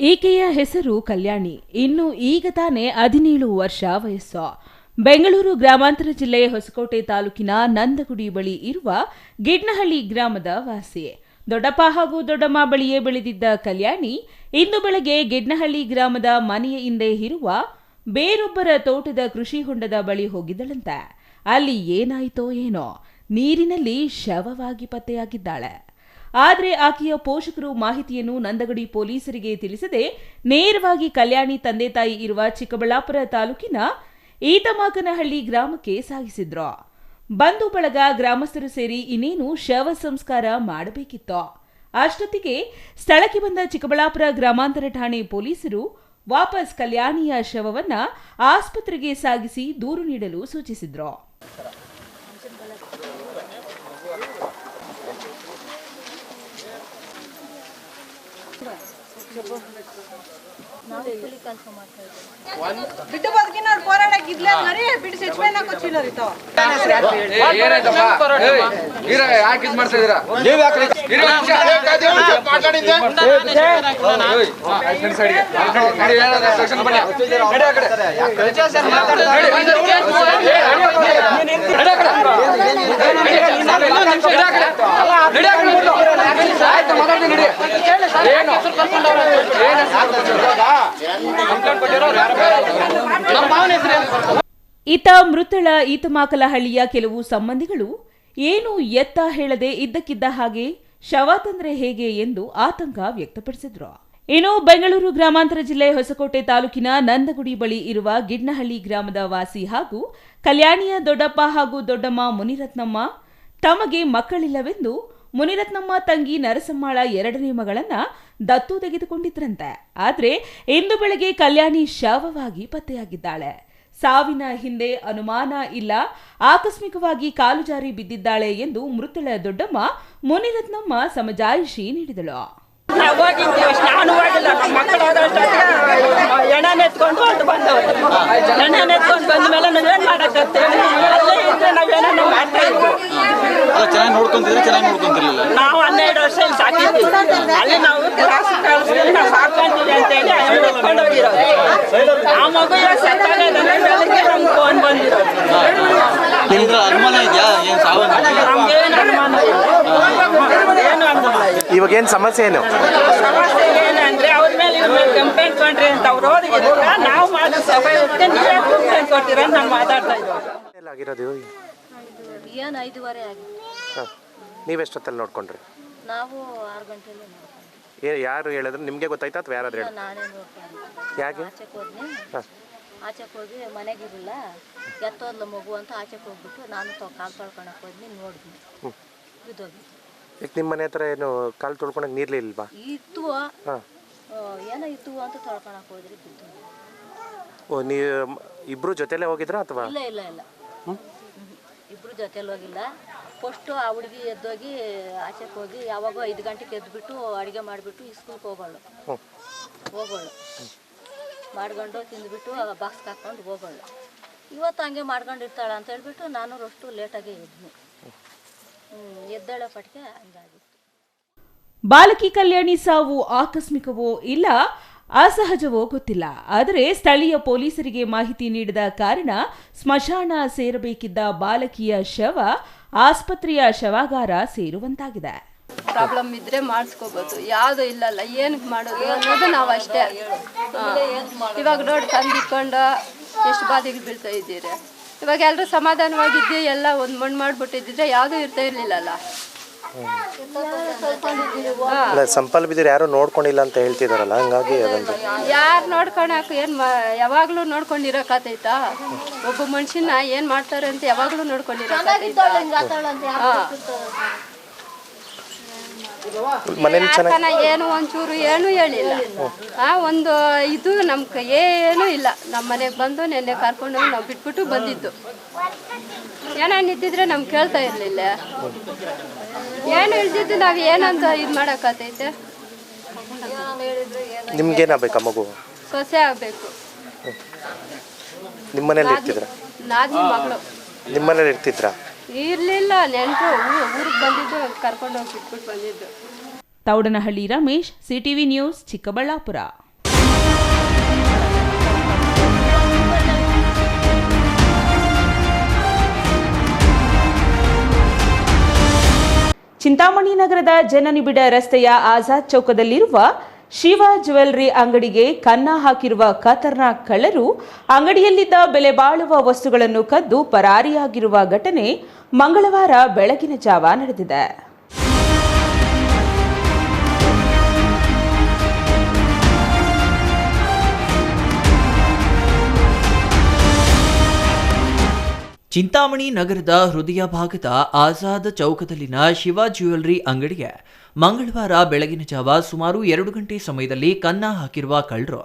ಈಕೆಯ ಹೆಸರು ಕಲ್ಯಾಣಿ. ಇನ್ನು ಈಗ ತಾನೇ 17 ವರ್ಷ ವಯಸ್ಸು. ಬೆಂಗಳೂರು ಗ್ರಾಮಾಂತರ ಜಿಲ್ಲೆ ಹೊಸಕೋಟೆ ತಾಲೂಕಿನ ನಂದಗುಡಿ ಬಳಿ ಇರುವ ಗಿಡ್ನಹಳ್ಳಿ ಗ್ರಾಮದ ವಾಸಿ. ದೊಡ್ಡಪ್ಪ ಹಾಗೂ ದೊಡ್ಡಮ್ಮ ಬಳಿಯೇ ಬೆಳೆದಿದ್ದ ಕಲ್ಯಾಣಿ ಇಂದು ಬೆಳಗ್ಗೆ ಗಿಡ್ನಹಳ್ಳಿ ಗ್ರಾಮದ ಮನೆಯ ಹಿಂದೆ ಇರುವ ಬೇರೊಬ್ಬರ ತೋಟದ ಕೃಷಿ ಹೊಂಡದ ಬಳಿ ಹೋಗಿದ್ದಳಂತೆ. ಅಲ್ಲಿ ಏನಾಯಿತೋ ಏನೋ, ನೀರಿನಲ್ಲಿ ಶವವಾಗಿ ಪತ್ತೆಯಾಗಿದ್ದಾಳೆ. ಆದರೆ ಆಕೆಯ ಪೋಷಕರು ಮಾಹಿತಿಯನ್ನು ನಂದಗಡಿ ಪೊಲೀಸರಿಗೆ ತಿಳಿಸದೆ ನೇರವಾಗಿ ಕಲ್ಯಾಣಿ ತಂದೆ ತಾಯಿ ಇರುವ ಚಿಕ್ಕಬಳ್ಳಾಪುರ ತಾಲೂಕಿನ ಈತಮಾಕನಹಳ್ಳಿ ಗ್ರಾಮಕ್ಕೆ ಸಾಗಿಸಿದ್ರು. ಬಂಧು ಬಳಗ, ಗ್ರಾಮಸ್ಥರು ಸೇರಿ ಇನ್ನೇನು ಶವ ಸಂಸ್ಕಾರ ಮಾಡಬೇಕಿತ್ತು. ಅಷ್ಟೊತ್ತಿಗೆ ಸ್ಥಳಕ್ಕೆ ಬಂದ ಚಿಕ್ಕಬಳ್ಳಾಪುರ ಗ್ರಾಮಾಂತರ ಠಾಣೆ ಪೊಲೀಸರು ವಾಪಸ್ ಕಲ್ಯಾಣಿಯ ಶವವನ್ನ ಆಸ್ಪತ್ರೆಗೆ ಸಾಗಿಸಿ ದೂರು ನೀಡಲು ಸೂಚಿಸಿದ್ರು. ಬಿಟ್ಟು ಬದುಕಿನ ಹೋರಾಡಕ್ಕೆ ಇದ್ಲೇ ಮರಿ ಬಿಟ್ಟು ಸೆಚ್ಮೆನಾಕ ಚಿಲ್ಲರಿತ ಯಾಕೆ ಇದು ಮಾಡ್ತಾ ಇದೀರಾ? ನೀವು ಯಾಕೆ ಇತ್ತ ಮೃತಳ ಈತಮಾಕಲಹಳ್ಳಿಯ ಕೆಲವು ಸಂಬಂಧಿಗಳು ಏನು ಎತ್ತ ಹೇಳದೆ ಇದ್ದಕ್ಕಿದ್ದ ಹಾಗೆ ಶವ ತಂದ್ರೆ ಹೇಗೆ ಎಂದು ಆತಂಕ ವ್ಯಕ್ತಪಡಿಸಿದ್ರು. ಇನ್ನು ಬೆಂಗಳೂರು ಗ್ರಾಮಾಂತರ ಜಿಲ್ಲೆ ಹೊಸಕೋಟೆ ತಾಲೂಕಿನ ನಂದಗುಡಿ ಬಳಿ ಇರುವ ಗಿಡ್ನಹಳ್ಳಿ ಗ್ರಾಮದ ವಾಸಿ ಹಾಗೂ ಕಲ್ಯಾಣಿಯ ದೊಡ್ಡಪ್ಪ ಹಾಗೂ ದೊಡ್ಡಮ್ಮ ಮುನಿರತ್ನಮ್ಮ ತಮಗೆ ಮಕ್ಕಳಿಲ್ಲವೆಂದು ಮುನಿರತ್ನಮ್ಮ ತಂಗಿ ನರಸಮ್ಮಾಳ 2ನೇ ಮಗಳನ್ನ ದತ್ತು ತೆಗೆದುಕೊಂಡಿದ್ರಂತೆ. ಆದರೆ ಇಂದು ಬೆಳಗ್ಗೆ ಕಲ್ಯಾಣಿ ಶವವಾಗಿ ಪತ್ತೆಯಾಗಿದ್ದಾಳೆ. ಸಾವಿನ ಹಿಂದೆ ಅನುಮಾನ ಇಲ್ಲ, ಆಕಸ್ಮಿಕವಾಗಿ ಕಾಲು ಜಾರಿ ಬಿದ್ದಿದ್ದಾಳೆ ಎಂದು ಮೃತಳ ದೊಡ್ಡಮ್ಮ ಮುನಿರತ್ನಮ್ಮ ಸಮಜಾಯಿಷಿ ನೀಡಿದಳು. ನಾನು ಹೋಗಿಲ್ಲ, ನಮ್ಮ ಮಕ್ಕಳು ಎಣ ನೆತ್ಕೊಂಡು ಹೊರಟು ಬಂದವರು. ಎಣ ನೆತ್ಕೊಂಡು ಬಂದ ಮೇಲೆ ನಾವೇನ್ ಮಾಡಕತ್ತೇವೆ? ಅಲ್ಲೇ ಇದ್ರೆ ನಾವೇನೋ ಮಾಡ್ತಾ ಇದ್ವಿ. ಚೆನ್ನಾಗಿ ನೋಡ್ಕೊಂತಿದ್ರೆ ಚೆನ್ನಾಗಿ ನೋಡ್ಕೊಂತಿರ್ಲಿಲ್ಲ. ನಾವು 12 ವರ್ಷ ಇಲ್ಲಿ ಸಾಕಿದ್ವಿ. ಅಲ್ಲಿ ನಾವು ಕ್ಲಾಸ್ ಕಳಿಸ್ತೀವಿ, ನಾವು ಸಾಕೊಂತೀವಿ ಅಂತ ಹೇಳಿ ಎತ್ಕೊಂಡು ಹೋಗಿರೋದು. ಆ ಮಗು ಇವಾಗ ಸತ್ತಾಗ ಬೆಳಗ್ಗೆ ನಮ್ಗೆ ಫೋನ್ ಬಂದಿರೋದು. ನಿಮ್ಗೆ ಅನುಮಾನ ಇದೆಯಾ ಏನು ಸಾವು? ನಮ್ಗೇನು ಅನುಮಾನ ಇಲ್ಲ, ಏನು ಅನುಮಾನ ಇಲ್ಲ. ಇವಾಗ ಏನು ಸಮಸ್ಯೆ ಏನು? ಸಮಸ್ಯೆ ಏನಂದ್ರೆ ಅವ್ರ ಮೇಲೆ ಇವ್ರ ಮೇಲೆ ಕಂಪ್ಲೇಂಟ್ ಕೊಡ್ರಿ ಅಂತ ಅವ್ರು ಹೋಗಿದ್ರು. ನಾವು ಮಾಡೋ ಸಭೆ ಇರುತ್ತೆ, ನೀವೇ ಕಂಪ್ಲೇಂಟ್ ಕೊಡ್ತೀರ ಅಂತ ನಾನು ಮಾತಾಡ್ತಾ ಇದ್ದೀವಿ. ಆಗಿರೋದು ಏನು 5:15 ಆಗಿದೆ. ನೀವೆಷ್ಟೊತ್ತಲ್ಲಿ ನೋಡ್ಕೊಂಡ್ರಿ? ನಾವು 6 ಗಂಟೆಯಲ್ಲಿ ನೋಡ್ಕೊಂಡ್ವಿ. ಯಾರು ಹೇಳಿದ್ರು? ನಿಮಗೆ ಗೊತ್ತಾಯ್ತಾ ಅಥವಾ ಯಾರಾದ್ರೂ ಹೇಳಿ? ನಾನೇ ನೋಡ್ಕೊಂಡೆ. ಯಾಕೆ? ಆಚೆಗೆ ಹೋದ್ನಿ, ಆಚೆಗೆ ಹೋಗಿ ಮನೆಗಿರಲಿಲ್ಲ, ಎತ್ತೋದ್ಲ ಮಗು ಅಂತ ಆಚೆಗೆ ಹೋಗ್ಬಿಟ್ಟು ನಾನು ಕಾಲು ತೊಳ್ಕೊಳಕ್ಕೆ ಹೋದ್ನಿ, ನೋಡಿದ್ನಿ ಬಿದ್ದೋಗಿ. ಈಗ ನಿಮ್ಮ ಮನೆ ಹತ್ರ ಏನು ಕಾಲು ತೊಳ್ಕೊಳಕ್ಕೆ ನೀರ್ಲಿಲ್ವಾ? ಇತ್ತು, ಏನೋ ಇತ್ತು ಅಂತ ತೊಳ್ಕೊಳಕ್ಕೆ ಹೋದ್ರಿ ಬಿದ್ದೋಗಿ. ಓ, ನೀವು ಇಬ್ರು ಜೊತೆಲೇ ಹೋಗಿದ್ರಾ ಅಥವಾ? ಇಲ್ಲ ಇಲ್ಲ ಇಲ್ಲ, ಇಬ್ರು ಜೊತೆಲಿ ಹೋಗಿಲ್ಲ. ಫಸ್ಟು ಆ ಹುಡುಗಿ ಎದ್ದೋಗಿ ಆಚೆಗೆ ಹೋಗಿ ಯಾವಾಗೋ 5 ಗಂಟೆಗೆ ಎದ್ದುಬಿಟ್ಟು ಅಡುಗೆ ಮಾಡಿಬಿಟ್ಟು ಸ್ಕೂಲ್ಗೆ ಹೋಗೋಳು ಮಾಡ್ಕೊಂಡು ತಿಂದುಬಿಟ್ಟು ಬಾಕ್ಸ್ಗೆ ಹಾಕ್ಕೊಂಡು ಹೋಗೋಳು. ಇವತ್ತು ಹಂಗೆ ಮಾಡ್ಕೊಂಡಿರ್ತಾಳೆ ಅಂತ ಹೇಳ್ಬಿಟ್ಟು ನಾನು ಅಷ್ಟು ಲೇಟಾಗಿ ಎದ್ನಿ. ಎದ್ದೇಳೋ ಪಟ್ಟಿಗೆ ಹಂಗಾಗಿತ್ತು. ಬಾಲಕಿ ಕಲ್ಯಾಣಿ ಸಾವು ಆಕಸ್ಮಿಕವೋ ಇಲ್ಲ ಅಸಹಜವೋ ಗೊತ್ತಿಲ್ಲ. ಆದರೆ ಸ್ಥಳೀಯ ಪೊಲೀಸರಿಗೆ ಮಾಹಿತಿ ನೀಡಿದ ಕಾರಣ ಸ್ಮಶಾನ ಸೇರಬೇಕಿದ್ದ ಬಾಲಕಿಯ ಶವ ಆಸ್ಪತ್ರೆಯ ಶವಾಗಾರ ಸೇರುವಂತಾಗಿದೆ. ಪ್ರಾಬ್ಲಮ್ ಇದ್ರೆ ಮಾಡಿಸ್ಕೋಬೋದು, ಯಾವುದು ಇಲ್ಲಲ್ಲ, ಏನಕ್ಕೆ ಮಾಡೋದು ಅನ್ನೋದು ನಾವು ಅಷ್ಟೇ. ಇವಾಗ ನೋಡಿ ತಂದಿಟ್ಕೊಂಡು ಎಷ್ಟು ಬಾಧೆಗೆ ಬೀಳ್ತಾ ಇದ್ದೀರಿ. ಇವಾಗ ಎಲ್ಲರೂ ಸಮಾಧಾನವಾಗಿದ್ದು ಎಲ್ಲ ಒಂದು ಮಣ್ಣು ಮಾಡಿಬಿಟ್ಟಿದ್ರೆ ಯಾವುದೂ ಇರ್ತಾ ಇರಲಿಲ್ಲಲ್ಲ. ಸಂಪಲ್ ಬಿದ್ದರೆ ಯಾರು ನೋಡ್ಕೊಂಡಿಲ್ಲ ಅಂತ ಹೇಳ್ತಿದಾರಲ್ಲ, ಹಂಗಾಗಿ ಯಾರು ನೋಡ್ಕೊಳಕ್ಕೆ ಏನು ಯಾವಾಗಲೂ ನೋಡ್ಕೊಂಡಿರೋಕಾತೈತಾ? ಒಬ್ಬ ಮನುಷ್ಯನ ಏನು ಮಾಡ್ತಾರೆ ಅಂತ ಯಾವಾಗಲೂ ನೋಡ್ಕೊಂಡಿರೋಕಾತೈತಾ? ಏನು ಒಂಚೂರು ಏನು ಹೇಳಿಲ್ಲ. ಒಂದು ಇದು ನಮ್ಗೆ ಏನೂ ಇಲ್ಲ. ನಮ್ಮ ಮನೆಗೆ ಬಂದು ನೆನ್ನೆ ಕರ್ಕೊಂಡೋಗಿ ನಾವು ಬಿಟ್ಬಿಟ್ಟು ಬಂದಿದ್ದು. ಏನೇನು ಇದ್ದಿದ್ರೆ ನಮ್ಗೆ ಕೇಳ್ತಾ ಇರಲಿಲ್ಲ. ಏನು ಇಲ್ದಿದ್ದು ನಾವು ಏನಂತ ಇದು ಮಾಡೋಕ್ಕಾತೈತೆ? ನಿಮ್ಗೇನಾಗಬೇಕಾ ಮಗು? ಸೊಸೆ ಆಗಬೇಕು. ನಿಮ್ಮನೇಲಿ ಇರ್ತಿದ್ರ? ನಾದಿನಿ ಮಗಳು. ನಿಮ್ಮನೇಲಿ ಇರ್ತಿದ್ರಾ? ಇರಲಿಲ್ಲ, ನೆಂಟರು ಊರಿಗೆ ಬಂದಿದ್ದು, ಕರ್ಕೊಂಡೋಗಿ ಬಿಟ್ಬಿಟ್ಟು ಬಂದಿದ್ದು. Thoudanahalli Ramesh, CTV news, Chikkaballapur. ಚಿಂತಾಮಣಿ ನಗರದ ಜನನಿಬಿಡ ರಸ್ತೆಯ ಆಜಾದ್ ಚೌಕದಲ್ಲಿರುವ ಶಿವ ಜ್ಯುವೆಲ್ಲರಿ ಅಂಗಡಿಗೆ ಕನ್ನ ಹಾಕಿರುವ ಖತರ್ನಾಕ್ ಕಳ್ಳರು ಅಂಗಡಿಯಲ್ಲಿದ್ದ ಬೆಲೆ ಬಾಳುವ ವಸ್ತುಗಳನ್ನು ಕದ್ದು ಪರಾರಿಯಾಗಿರುವ ಘಟನೆ ಮಂಗಳವಾರ ಬೆಳಗಿನ ಜಾವ ನಡೆದಿದೆ. ಚಿಂತಾಮಣಿ ನಗರದ ಹೃದಯ ಭಾಗದ ಆಜಾದ್ ಚೌಕದಲ್ಲಿನ ಶಿವ ಜ್ಯುವೆಲ್ಲರಿ ಅಂಗಡಿಗೆ ಮಂಗಳವಾರ ಬೆಳಗಿನ ಜಾವ ಸುಮಾರು 2 ಗಂಟೆ ಸಮಯದಲ್ಲಿ ಕನ್ನ ಹಾಕಿರುವ ಕಳ್ಳರು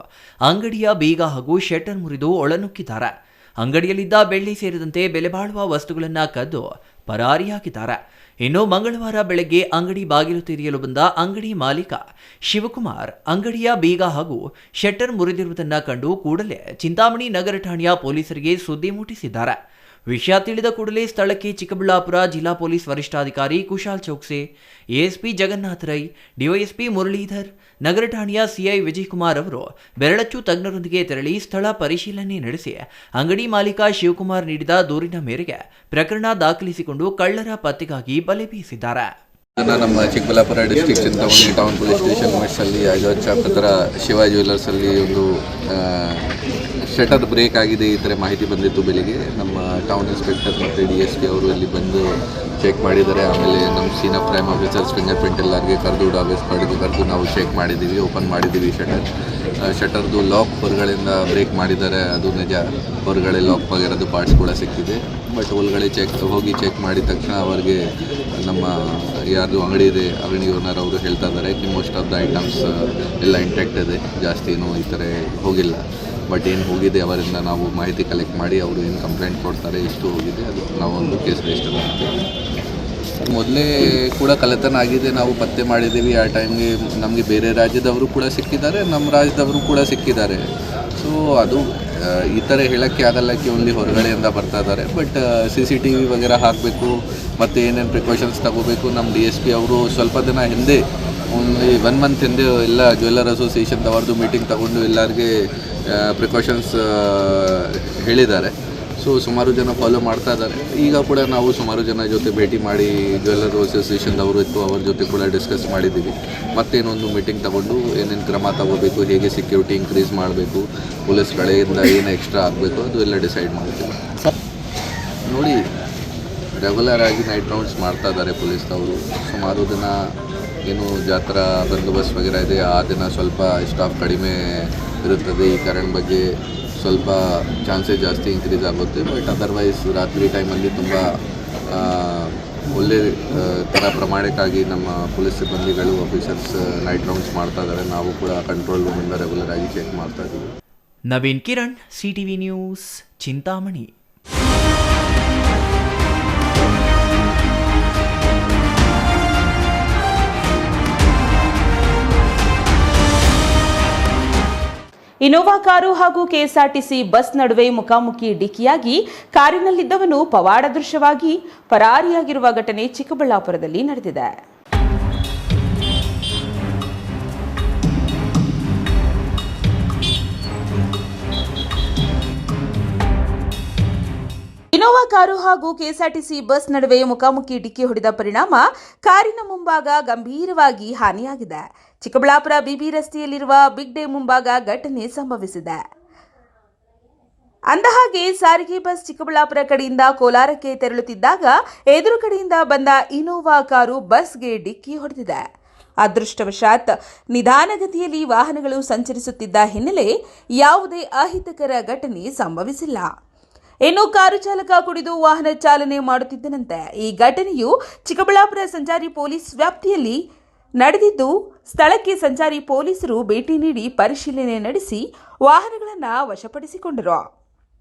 ಅಂಗಡಿಯ ಬೀಗ ಹಾಗೂ ಶಟರ್ ಮುರಿದು ಒಳನುಗ್ಗಿದ್ದಾರೆ. ಅಂಗಡಿಯಲ್ಲಿದ್ದ ಬೆಳ್ಳಿ ಸೇರಿದಂತೆ ಬೆಲೆ ಬಾಳುವ ವಸ್ತುಗಳನ್ನು ಕದ್ದು ಪರಾರಿಯಾಗಿದ್ದಾರೆ. ಇನ್ನು ಮಂಗಳವಾರ ಬೆಳಗ್ಗೆ ಅಂಗಡಿ ಬಾಗಿಲು ತೆರೆಯಲು ಬಂದ ಅಂಗಡಿ ಮಾಲೀಕ ಶಿವಕುಮಾರ್ ಅಂಗಡಿಯ ಬೀಗ ಹಾಗೂ ಶಟರ್ ಮುರಿದಿರುವುದನ್ನು ಕಂಡು ಕೂಡಲೇ ಚಿಂತಾಮಣಿ ನಗರ ಠಾಣೆಯ ಪೊಲೀಸರಿಗೆ ಸುದ್ದಿ ಮುಟ್ಟಿಸಿದ್ದಾರೆ. ವಿಷಯ ತಿಳಿದ ಕೂಡಲೇ ಸ್ಥಳಕ್ಕೆ ಚಿಕ್ಕಬಳ್ಳಾಪುರ ಜಿಲ್ಲಾ ಪೊಲೀಸ್ ವರಿಷ್ಠಾಧಿಕಾರಿ ಕುಶಾಲ್ ಚೌಕ್ಸೆ, ಎಎಸ್ಪಿ ಜಗನ್ನಾಥ ರೈ, ಡಿವೈಎಸ್ಪಿ ಮುರಳೀಧರ್, ನಗರ ಠಾಣೆಯ ಸಿಐ ವಿಜಯಕುಮಾರ್ ಅವರು ಬೆರಳಚ್ಚು ತಜ್ಞರೊಂದಿಗೆ ತೆರಳಿ ಸ್ಥಳ ಪರಿಶೀಲನೆ ನಡೆಸಿ ಅಂಗಡಿ ಮಾಲೀಕ ಶಿವಕುಮಾರ್ ನೀಡಿದ ದೂರಿನ ಮೇರೆಗೆ ಪ್ರಕರಣ ದಾಖಲಿಸಿಕೊಂಡು ಕಳ್ಳರ ಪತ್ತೆಗಾಗಿ ಬಲೆ ಬೀಸಿದ್ದಾರೆ. ನಮ್ಮ Chikkaballapur district Chintamani town police station ಮೆಸ್ಸಲ್ಲಿ ಆಜಾದ್ ಚೌಕ್ ಹತ್ರ ಶಿವ ಜ್ಯುವೆಲ್ಲರ್ಸಲ್ಲಿ ಒಂದು ಶಟರ್ ಬ್ರೇಕ್ ಆಗಿದೆ ಈ ಥರ ಮಾಹಿತಿ ಬಂದಿತ್ತು. ಬೆಳಿಗ್ಗೆ ನಮ್ಮ ಟೌನ್ ಇನ್ಸ್ಪೆಕ್ಟರ್ ಮತ್ತು DSP ಅವರು ಇಲ್ಲಿ ಬಂದು ಚೆಕ್ ಮಾಡಿದ್ದಾರೆ. ಆಮೇಲೆ ನಮ್ಮ scene of crime officers finger print ಎಲ್ಲರಿಗೆ ಕರೆದು ಡಾಬೇಸ್ ಕರೆದು ನಾವು ಚೆಕ್ ಮಾಡಿದ್ದೀವಿ, ಓಪನ್ ಮಾಡಿದ್ದೀವಿ. ಶಟರ್ದು ಲಾಕ್ ಹೊರಗಡೆಯಿಂದ ಬ್ರೇಕ್ ಮಾಡಿದ್ದಾರೆ, ಅದು ನಿಜ. ಹೊರಗಡೆ ಲಾಕ್ ಆಗಿರೋದು ಪಾರ್ಟ್ಸ್ ಕೂಡ ಸಿಕ್ಕಿದೆ. ಬಟ್ ಒಳಗಡೆ ಹೋಗಿ ಚೆಕ್ ಮಾಡಿದ ತಕ್ಷಣ ಅವರಿಗೆ ನಮ್ಮ ಯಾರ್ದು ಅಂಗಡಿ ಇದೆ ಅಂಗಡಿ ಓನರ್ ಅವರು ಹೇಳ್ತಾ ಇದ್ದಾರೆ ಮೋಸ್ಟ್ ಆಫ್ ದ ಐಟಮ್ಸ್ ಎಲ್ಲ ಇಂಟ್ಯಾಕ್ಟ್ ಇದೆ, ಜಾಸ್ತಿ ಏನೂ ಈ ಥರ ಹೋಗಿಲ್ಲ. ಬಟ್ ಏನು ಹೋಗಿದೆ ಅವರಿಂದ ನಾವು ಮಾಹಿತಿ ಕಲೆಕ್ಟ್ ಮಾಡಿ ಅವರು ಏನು ಕಂಪ್ಲೇಂಟ್ ಕೊಡ್ತಾರೆ ಎಷ್ಟು ಹೋಗಿದೆ ಅದು ನಾವೊಂದು ಕೇಸ್ ರಿಜಿಸ್ಟರ್ ಮಾಡ್ತೀವಿ. ಮೊದಲೇ ಕೂಡ ಕಳ್ಳತನ ಆಗಿದೆ, ನಾವು ಪತ್ತೆ ಮಾಡಿದ್ದೀವಿ. ಆ ಟೈಮ್ಗೆ ನಮಗೆ ಬೇರೆ ರಾಜ್ಯದವರು ಕೂಡ ಸಿಕ್ಕಿದ್ದಾರೆ, ನಮ್ಮ ರಾಜ್ಯದವರು ಕೂಡ ಸಿಕ್ಕಿದ್ದಾರೆ. ಸೊ ಅದು ಈ ಥರ ಹೇಳೋಕ್ಕೆ ಆಗಲ್ಲಕ್ಕೆ ಓನ್ಲಿ ಹೊರಗಡೆಯಿಂದ ಬರ್ತಾ ಇದ್ದಾರೆ. ಬಟ್ CCTV ವಗೇರ ಹಾಕಬೇಕು ಮತ್ತು ಏನೇನು ಪ್ರಿಕಾಷನ್ಸ್ ತಗೋಬೇಕು. ನಮ್ಮ DSP ಅವರು ಸ್ವಲ್ಪ ದಿನ ಹಿಂದೆ ಓನ್ಲಿ 1 ಮಂತ್ ಹಿಂದೆ ಎಲ್ಲ ಜ್ಯುವೆಲ್ಲರ್ ಅಸೋಸಿಯೇಷನ್ ಅವ್ರದ್ದು ಮೀಟಿಂಗ್ ತಗೊಂಡು ಎಲ್ಲರಿಗೆ ಪ್ರಿಕಾಷನ್ಸ್ ಹೇಳಿದ್ದಾರೆ. ಸೊ ಸುಮಾರು ಜನ ಫಾಲೋ ಮಾಡ್ತಾ ಇದ್ದಾರೆ. ಈಗ ಕೂಡ ನಾವು ಸುಮಾರು ಜನ ಜೊತೆ ಭೇಟಿ ಮಾಡಿ ಜ್ಯುವೆಲ್ಲರ್ ಅಸೋಸಿಯೇಷನ್ದವರು ಇತ್ತು, ಅವ್ರ ಜೊತೆ ಕೂಡ ಡಿಸ್ಕಸ್ ಮಾಡಿದ್ದೀವಿ. ಮತ್ತೇನೊಂದು ಮೀಟಿಂಗ್ ತಗೊಂಡು ಏನೇನು ಕ್ರಮ ತಗೋಬೇಕು, ಹೇಗೆ ಸೆಕ್ಯೂರಿಟಿ ಇನ್ಕ್ರೀಸ್ ಮಾಡಬೇಕು, ಪೊಲೀಸ್ ಕಡೆಯಿಂದ ಏನು ಎಕ್ಸ್ಟ್ರಾ ಆಗಬೇಕು ಅದು ಎಲ್ಲ ಡಿಸೈಡ್ ಮಾಡ್ತೀವಿ. ನೋಡಿ, ರೆಗ್ಯುಲರ್ ಆಗಿ ನೈಟ್ ರೌಂಡ್ಸ್ ಮಾಡ್ತಾ ಇದ್ದಾರೆ ಪೊಲೀಸ್ದವರು. ಸುಮಾರು ದಿನ ಏನು ಜಾತ್ರಾ ಬಂದೋಬಸ್ತ್ ವಗೇರ ಇದೆ, ಆ ದಿನ ಸ್ವಲ್ಪ ಸ್ಟಾಫ್ ಕಡಿಮೆ ಇರುತ್ತದೆ. ಈ ಕಾರಣ ಬಗ್ಗೆ ಸ್ವಲ್ಪ ಚಾನ್ಸಸ್ ಜಾಸ್ತಿ ಇನ್ಕ್ರೀಸ್ ಆಗುತ್ತೆ. ಬಟ್ ಅದರ್ವೈಸ್ ರಾತ್ರಿ ಟೈಮಲ್ಲಿ ತುಂಬ ಒಳ್ಳೆ ಥರ ಪ್ರಮಾಣಕ್ಕಾಗಿ ನಮ್ಮ ಪೊಲೀಸ್ ಸಿಬ್ಬಂದಿಗಳು ಆಫೀಸರ್ಸ್ ನೈಟ್ ರೌಂಡ್ಸ್ ಮಾಡ್ತಾ ಇದ್ದಾರೆ. ನಾವು ಕೂಡ ಕಂಟ್ರೋಲ್ ರೂಮಿಂದ ರೆಗ್ಯುಲರ್ ಆಗಿ ಚೆಕ್ ಮಾಡ್ತಾ ಇದ್ದೀವಿ. Naveen Kiran, CTV news, Chintamani. Innova car ಹಾಗೂ KSRTC ಬಸ್ ನಡುವೆ ಮುಖಾಮುಖಿ ಡಿಕ್ಕಿಯಾಗಿ ಕಾರಿನಲ್ಲಿದ್ದವನು ಪವಾಡ ದೃಶ್ಯವಾಗಿ ಪರಾರಿಯಾಗಿರುವ ಘಟನೆ ಚಿಕ್ಕಬಳ್ಳಾಪುರದಲ್ಲಿ ನಡೆದಿದೆ. ಇನೋವಾ ಕಾರು ಹಾಗೂ KSRTC ಬಸ್ ನಡುವೆ ಮುಖಾಮುಖಿ ಡಿಕ್ಕಿ ಹೊಡೆದ ಪರಿಣಾಮ ಕಾರಿನ ಮುಂಭಾಗ ಗಂಭೀರವಾಗಿ ಹಾನಿಯಾಗಿದೆ. ಚಿಕ್ಕಬಳ್ಳಾಪುರ BB ರಸ್ತೆಯಲ್ಲಿರುವ ಬಿಗ್ ಡೇ ಮುಂಭಾಗ ಘಟನೆ ಸಂಭವಿಸಿದೆ. ಅಂದಹಾಗೆ ಸಾರಿಗೆ ಬಸ್ ಚಿಕ್ಕಬಳ್ಳಾಪುರ ಕಡೆಯಿಂದ ಕೋಲಾರಕ್ಕೆ ತೆರಳುತ್ತಿದ್ದಾಗ ಎದುರು ಕಡೆಯಿಂದ ಬಂದ ಇನೋವಾ ಕಾರು ಬಸ್ಗೆ ಡಿಕ್ಕಿ ಹೊಡೆದಿದೆ. ಅದೃಷ್ಟವಶಾತ್ ನಿಧಾನಗತಿಯಲ್ಲಿ ವಾಹನಗಳು ಸಂಚರಿಸುತ್ತಿದ್ದ ಹಿನ್ನೆಲೆ ಯಾವುದೇ ಅಹಿತಕರ ಘಟನೆ ಸಂಭವಿಸಿಲ್ಲ. ಇನ್ನು ಕಾರು ಚಾಲಕ ಕುಡಿದು ವಾಹನ ಚಾಲನೆ ಮಾಡುತ್ತಿದ್ದನಂತೆ. ಈ ಘಟನೆಯು ಚಿಕ್ಕಬಳ್ಳಾಪುರ ಸಂಚಾರಿ ಪೊಲೀಸ್ ವ್ಯಾಪ್ತಿಯಲ್ಲಿ ನಡೆದಿದ್ದು, ಸ್ಥಳಕ್ಕೆ ಸಂಚಾರಿ ಪೊಲೀಸರು ಭೇಟಿ ನೀಡಿ ಪರಿಶೀಲನೆ ನಡೆಸಿ ವಾಹನಗಳನ್ನು ವಶಪಡಿಸಿಕೊಂಡರು.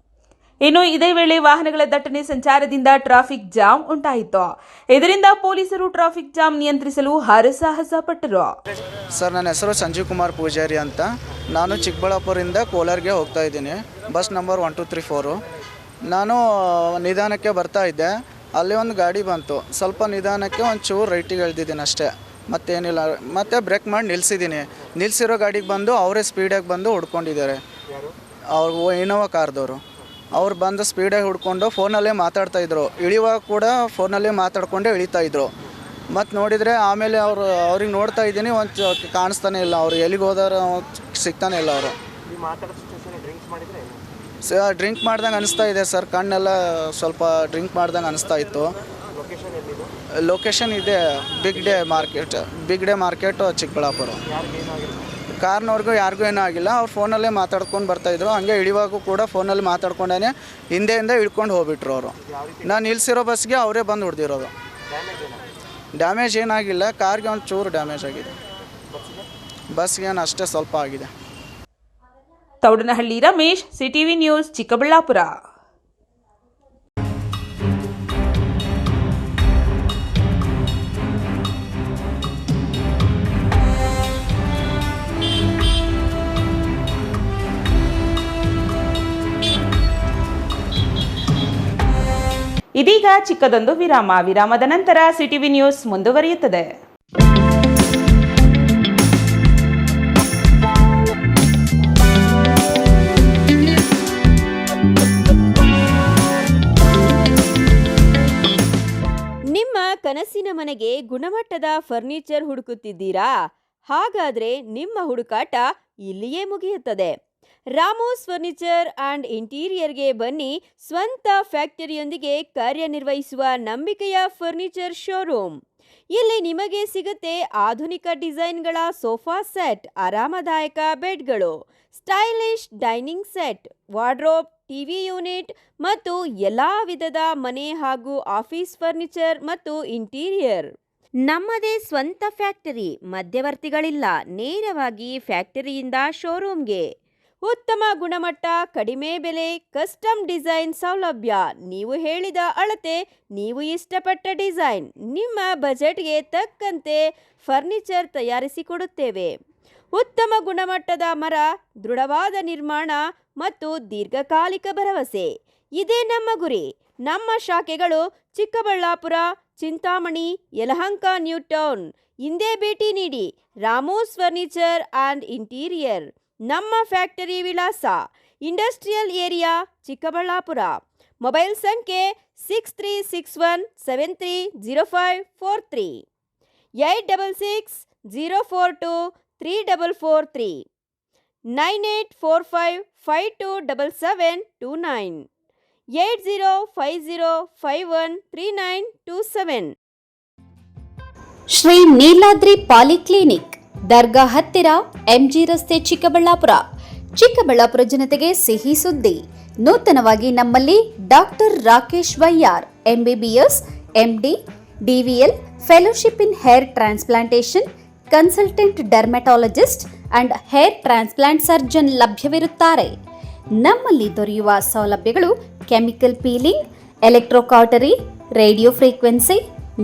ಇನ್ನು ಇದೇ ವೇಳೆ ವಾಹನಗಳ ದಟ್ಟಣೆ ಸಂಚಾರದಿಂದ ಟ್ರಾಫಿಕ್ ಜಾಮ್ ಉಂಟಾಯಿತು. ಇದರಿಂದ ಪೊಲೀಸರು ಟ್ರಾಫಿಕ್ ಜಾಮ್ ನಿಯಂತ್ರಿಸಲು ಹರಸಾಹಸ ಪಟ್ಟರು. ಸರ್, ನನ್ನ ಹೆಸರು ಸಂಜೀವ್ ಕುಮಾರ್ ಪೂಜಾರಿ ಅಂತ. ನಾನು ಚಿಕ್ಕಬಳ್ಳಾಪುರದಿಂದ ಕೋಲಾರ್ಗೆ ಹೋಗ್ತಾ ಇದ್ದೀನಿ. Bus number 1234. ನಾನು ನಿಧಾನಕ್ಕೆ ಬರ್ತಾ ಇದ್ದೆ. ಅಲ್ಲಿ ಒಂದು ಗಾಡಿ ಬಂತು. ಸ್ವಲ್ಪ ನಿಧಾನಕ್ಕೆ ಒಂಚೂರು ರೈಟಿಗೆ ಎಳ್ದಿದ್ದೀನಿ ಅಷ್ಟೇ, ಮತ್ತೇನಿಲ್ಲ. ಮತ್ತೆ ಬ್ರೇಕ್ ಮಾಡಿ ನಿಲ್ಲಿಸಿದ್ದೀನಿ. ನಿಲ್ಲಿಸಿರೋ ಗಾಡಿಗೆ ಬಂದು ಅವರೇ ಸ್ಪೀಡಾಗಿ ಬಂದು ಹುಡ್ಕೊಂಡಿದ್ದಾರೆ. ಅವ್ರು ಇನೋವಾ ಕಾರ್ದವರು. ಅವ್ರು ಬಂದು ಸ್ಪೀಡಾಗಿ ಹುಡ್ಕೊಂಡು ಫೋನಲ್ಲೇ ಮಾತಾಡ್ತಾಯಿದ್ರು. ಇಳಿಯುವಾಗ ಕೂಡ ಫೋನಲ್ಲೇ ಮಾತಾಡ್ಕೊಂಡೇ ಇಳಿತಾಯಿದ್ರು. ಮತ್ತು ನೋಡಿದರೆ ಆಮೇಲೆ ಅವ್ರಿಗೆ ನೋಡ್ತಾ ಇದ್ದೀನಿ ಒಂದು ಕಾಣಿಸ್ತಾನೆ ಇಲ್ಲ, ಅವರು ಎಲ್ಲಿಗೆ ಹೋದಾರ ಸಿಗ್ತಾನೆ ಇಲ್ಲ ಅವರು. ಡ್ರಿಂಕ್ ಮಾಡ್ದಂಗೆ ಅನಿಸ್ತಾ ಇದೆ ಸರ್, ಕಣ್ಣೆಲ್ಲ ಸ್ವಲ್ಪ ಡ್ರಿಂಕ್ ಮಾಡ್ದಂಗೆ ಅನಿಸ್ತಾ ಇತ್ತು. ಲೊಕೇಶನ್ ಇದೆ ಬಿಗ್ ಡೇ ಮಾರ್ಕೆಟ್ ಚಿಕ್ಕಬಳ್ಳಾಪುರ. ಕಾರ್ನವ್ರಿಗೂ ಯಾರಿಗೂ ಏನೂ ಆಗಿಲ್ಲ, ಅವ್ರು ಫೋನಲ್ಲೇ ಮಾತಾಡ್ಕೊಂಡು ಬರ್ತಾಯಿದ್ರು. ಹಂಗೆ ಇಳಿವಾಗೂ ಕೂಡ ಫೋನಲ್ಲಿ ಮಾತಾಡ್ಕೊಂಡೇ ಹಿಂದೆಯಿಂದ ಇಳ್ಕೊಂಡು ಹೋಗ್ಬಿಟ್ರು ಅವರು. ನಾನು ನಿಲ್ಲಿಸಿರೋ ಬಸ್ಗೆ ಅವರೇ ಬಂದು ಹೊಡೆದಿರೋದು. ಡ್ಯಾಮೇಜ್ ಏನಾಗಿಲ್ಲ, ಕಾರ್ಗೆ ಒಂದು ಚೂರು ಡ್ಯಾಮೇಜ್ ಆಗಿದೆ, ಬಸ್ಗೆ ಏನು ಅಷ್ಟೇ ಸ್ವಲ್ಪ ಆಗಿದೆ. Thoudanahalli Ramesh, CTV news, Chikkaballapur. ಇದೀಗ ಚಿಕ್ಕದೊಂದು ವಿರಾಮದ ನಂತರ ಸಿಟಿವಿ ನ್ಯೂಸ್ ಮುಂದುವರಿಯುತ್ತದೆ. ನಿಮ್ಮ ಕನಸಿನ ಮನೆಗೆ ಗುಣಮಟ್ಟದ ಫರ್ನಿಚರ್ ಹುಡುಕುತ್ತಿದ್ದೀರಾ? ಹಾಗಾದ್ರೆ ನಿಮ್ಮ ಹುಡುಕಾಟ ಇಲ್ಲಿಯೇ ಮುಗಿಯುತ್ತದೆ. ರಾಮೋಸ್ ಫರ್ನಿಚರ್ ಆ್ಯಂಡ್ ಇಂಟೀರಿಯರ್ಗೆ ಬನ್ನಿ. ಸ್ವಂತ ಫ್ಯಾಕ್ಟರಿಯೊಂದಿಗೆ ಕಾರ್ಯನಿರ್ವಹಿಸುವ ನಂಬಿಕೆಯ ಫರ್ನಿಚರ್ ಶೋರೂಮ್. ಇಲ್ಲಿ ನಿಮಗೆ ಸಿಗುತ್ತೆ ಆಧುನಿಕ ಡಿಸೈನ್ಗಳ ಸೋಫಾ ಸೆಟ್, ಆರಾಮದಾಯಕ ಬೆಡ್ಗಳು, stylish dining set, wardrobe, TV unit ಮತ್ತು ಎಲ್ಲ ವಿಧದ ಮನೆ ಹಾಗೂ ಆಫೀಸ್ ಫರ್ನಿಚರ್ ಮತ್ತು ಇಂಟೀರಿಯರ್. ನಮ್ಮದೇ ಸ್ವಂತ ಫ್ಯಾಕ್ಟರಿ, ಮಧ್ಯವರ್ತಿಗಳಿಲ್ಲ. ನೇರವಾಗಿ ಫ್ಯಾಕ್ಟರಿಯಿಂದ ಶೋರೂಮ್ಗೆ. ಉತ್ತಮ ಗುಣಮಟ್ಟ, ಕಡಿಮೆ ಬೆಲೆ, ಕಸ್ಟಮ್ ಡಿಸೈನ್ ಸೌಲಭ್ಯ. ನೀವು ಹೇಳಿದ ಅಳತೆ, ನೀವು ಇಷ್ಟಪಟ್ಟ ಡಿಸೈನ್, ನಿಮ್ಮ ಬಜೆಟ್ಗೆ ತಕ್ಕಂತೆ ಫರ್ನಿಚರ್ ತಯಾರಿಸಿಕೊಡುತ್ತೇವೆ. ಉತ್ತಮ ಗುಣಮಟ್ಟದ ಮರ, ದೃಢವಾದ ನಿರ್ಮಾಣ ಮತ್ತು ದೀರ್ಘಕಾಲಿಕ ಭರವಸೆ, ಇದೇ ನಮ್ಮ ಗುರಿ. ನಮ್ಮ ಶಾಖೆಗಳು ಚಿಕ್ಕಬಳ್ಳಾಪುರ, ಚಿಂತಾಮಣಿ, ಯಲಹಂಕ, ನ್ಯೂ ಟೌನ್. ಇಂದೇ ಭೇಟಿ ನೀಡಿ. ರಾಮೋಸ್ ಫರ್ನಿಚರ್ ಆ್ಯಂಡ್ ಇಂಟೀರಿಯರ್. ನಮ್ಮ ಫ್ಯಾಕ್ಟರಿ ವಿಳಾಸ ಇಂಡಸ್ಟ್ರಿಯಲ್ ಏರಿಯಾ, ಚಿಕ್ಕಬಳ್ಳಾಪುರ. ಮೊಬೈಲ್ ಸಂಖ್ಯೆ 6361730543, 8660423443, 9845527729, 8050513927. ಶ್ರೀ ನೀಲಾದ್ರಿ ಪಾಲಿಕ್ಲಿನಿಕ್, ದರ್ಗಾ ಹತ್ತಿರ, ಎಂಜಿ ರಸ್ತೆ, ಚಿಕ್ಕಬಳ್ಳಾಪುರ. ಚಿಕ್ಕಬಳ್ಳಾಪುರ ಜನತೆಗೆ ಸಿಹಿ ಸುದ್ದಿ. ನೂತನವಾಗಿ ನಮ್ಮಲ್ಲಿ doctor Rakesh Vaiyar, MBBS, MD, DVL, fellowship in hair transplantation, consultant dermatologist and hair transplant surgeon ಲಭ್ಯವಿರುತ್ತಾರೆ. ನಮ್ಮಲ್ಲಿ ದೊರೆಯುವ ಸೌಲಭ್ಯಗಳು chemical peeling, electrocautery, radio frequency,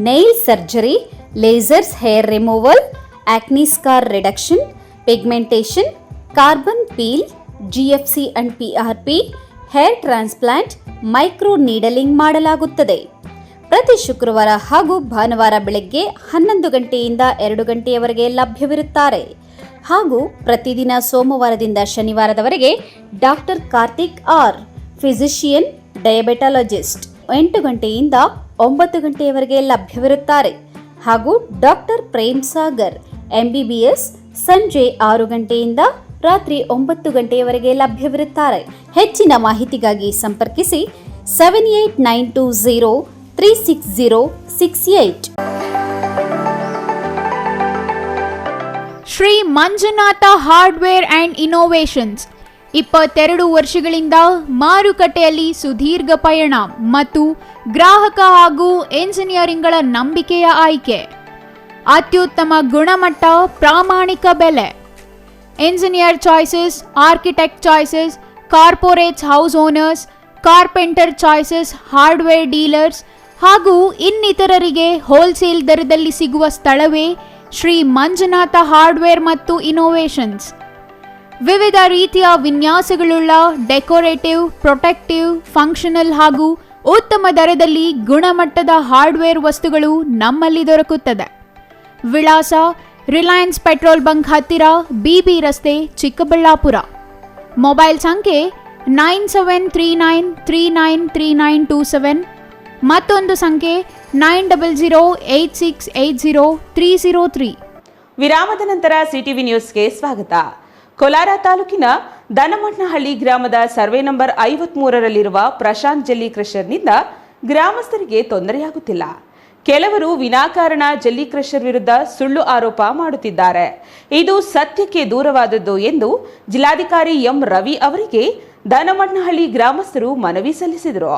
nail surgery, lasers hair removal, acne scar reduction, pigmentation, carbon peel, GFC and PRP, hair transplant, micro needling ಮಾಡಲಾಗುತ್ತದೆ. ಪ್ರತಿ ಶುಕ್ರವಾರ ಹಾಗೂ ಭಾನುವಾರ ಬೆಳಗ್ಗೆ 11 ಗಂಟೆಯಿಂದ 2 ಗಂಟೆಯವರೆಗೆ ಲಭ್ಯವಿರುತ್ತಾರೆ. ಹಾಗೂ ಪ್ರತಿದಿನ ಸೋಮವಾರದಿಂದ ಶನಿವಾರದವರೆಗೆ ಡಾಕ್ಟರ್ ಕಾರ್ತಿಕ್ ಆರ್, ಫಿಸಿಷಿಯನ್, ಡಯಾಬೆಟಾಲಜಿಸ್ಟ್ 8 ಗಂಟೆಯಿಂದ 9 ಗಂಟೆಯವರೆಗೆ ಲಭ್ಯವಿರುತ್ತಾರೆ. ಹಾಗೂ ಡಾಕ್ಟರ್ ಪ್ರೇಮ್ ಸಾಗರ್, MBBS, ಸಂಜೆ 6 ಗಂಟೆಯಿಂದ ರಾತ್ರಿ 9 ಗಂಟೆಯವರೆಗೆ ಲಭ್ಯವಿರುತ್ತಾರೆ. ಹೆಚ್ಚಿನ ಮಾಹಿತಿಗಾಗಿ ಸಂಪರ್ಕಿಸಿ 7892036068. Shri Manjunatha hardware and innovations 22 ವರ್ಷಗಳಿಂದ ಮಾರುಕಟ್ಟೆಯಲ್ಲಿ ಸುದೀರ್ಘ ಪಯಣ ಮತ್ತು ಗ್ರಾಹಕ ಹಾಗೂ ಎಂಜಿನಿಯರಿಂಗ್ಗಳ ನಂಬಿಕೆಯ ಆಯ್ಕೆ. ಅತ್ಯುತ್ತಮ ಗುಣಮಟ್ಟ, ಪ್ರಾಮಾಣಿಕ ಬೆಲೆ. Engineer choices, architect choices, corporates, house owners, carpenter choices, hardware dealers ಹಾಗೂ ಇನ್ನಿತರರಿಗೆ ಹೋಲ್ಸೇಲ್ ದರದಲ್ಲಿ ಸಿಗುವ ಸ್ಥಳವೇ ಶ್ರೀ ಮಂಜುನಾಥ ಹಾರ್ಡ್ವೇರ್ ಮತ್ತು ಇನೋವೇಷನ್ಸ್. ವಿವಿಧ ರೀತಿಯ ವಿನ್ಯಾಸಗಳುಳ್ಳ ಡೆಕೋರೇಟಿವ್, ಪ್ರೊಟೆಕ್ಟಿವ್, ಫಂಕ್ಷನಲ್ ಹಾಗೂ ಉತ್ತಮ ದರದಲ್ಲಿ ಗುಣಮಟ್ಟದ ಹಾರ್ಡ್ವೇರ್ ವಸ್ತುಗಳು ನಮ್ಮಲ್ಲಿ ದೊರಕುತ್ತದೆ. ವಿಳಾಸ ರಿಲಯನ್ಸ್ ಪೆಟ್ರೋಲ್ ಬಂಕ್ ಹತ್ತಿರ, BB ರಸ್ತೆ, ಚಿಕ್ಕಬಳ್ಳಾಪುರ. ಮೊಬೈಲ್ ಸಂಖ್ಯೆ 9739393927, ಮತ್ತೊಂದು ಸಂಖ್ಯೆ 9008680303. ವಿರಾಮದ ನಂತರ ಸಿಟಿವಿ ನ್ಯೂಸ್ಗೆ ಸ್ವಾಗತ. ಕೋಲಾರ ತಾಲೂಕಿನ ದನಮಟ್ನಹಳ್ಳಿ ಗ್ರಾಮದ ಸರ್ವೆ ನಂಬರ್ 53ರಲ್ಲಿರುವ ಪ್ರಶಾಂತ್ ಜಲ್ಲಿ ಕ್ರಷರ್ನಿಂದ ಗ್ರಾಮಸ್ಥರಿಗೆ ತೊಂದರೆಯಾಗುತ್ತಿಲ್ಲ. ಕೆಲವರು ವಿನಾಕಾರಣ ಜಲ್ಲಿ ಕ್ರಷರ್ ವಿರುದ್ಧ ಸುಳ್ಳು ಆರೋಪ ಮಾಡುತ್ತಿದ್ದಾರೆ. ಇದು ಸತ್ಯಕ್ಕೆ ದೂರವಾದದ್ದು ಎಂದು ಜಿಲ್ಲಾಧಿಕಾರಿ ಎಂ ರವಿ ಅವರಿಗೆ ದನಮಟ್ನಹಳ್ಳಿ ಗ್ರಾಮಸ್ಥರು ಮನವಿ ಸಲ್ಲಿಸಿದರು.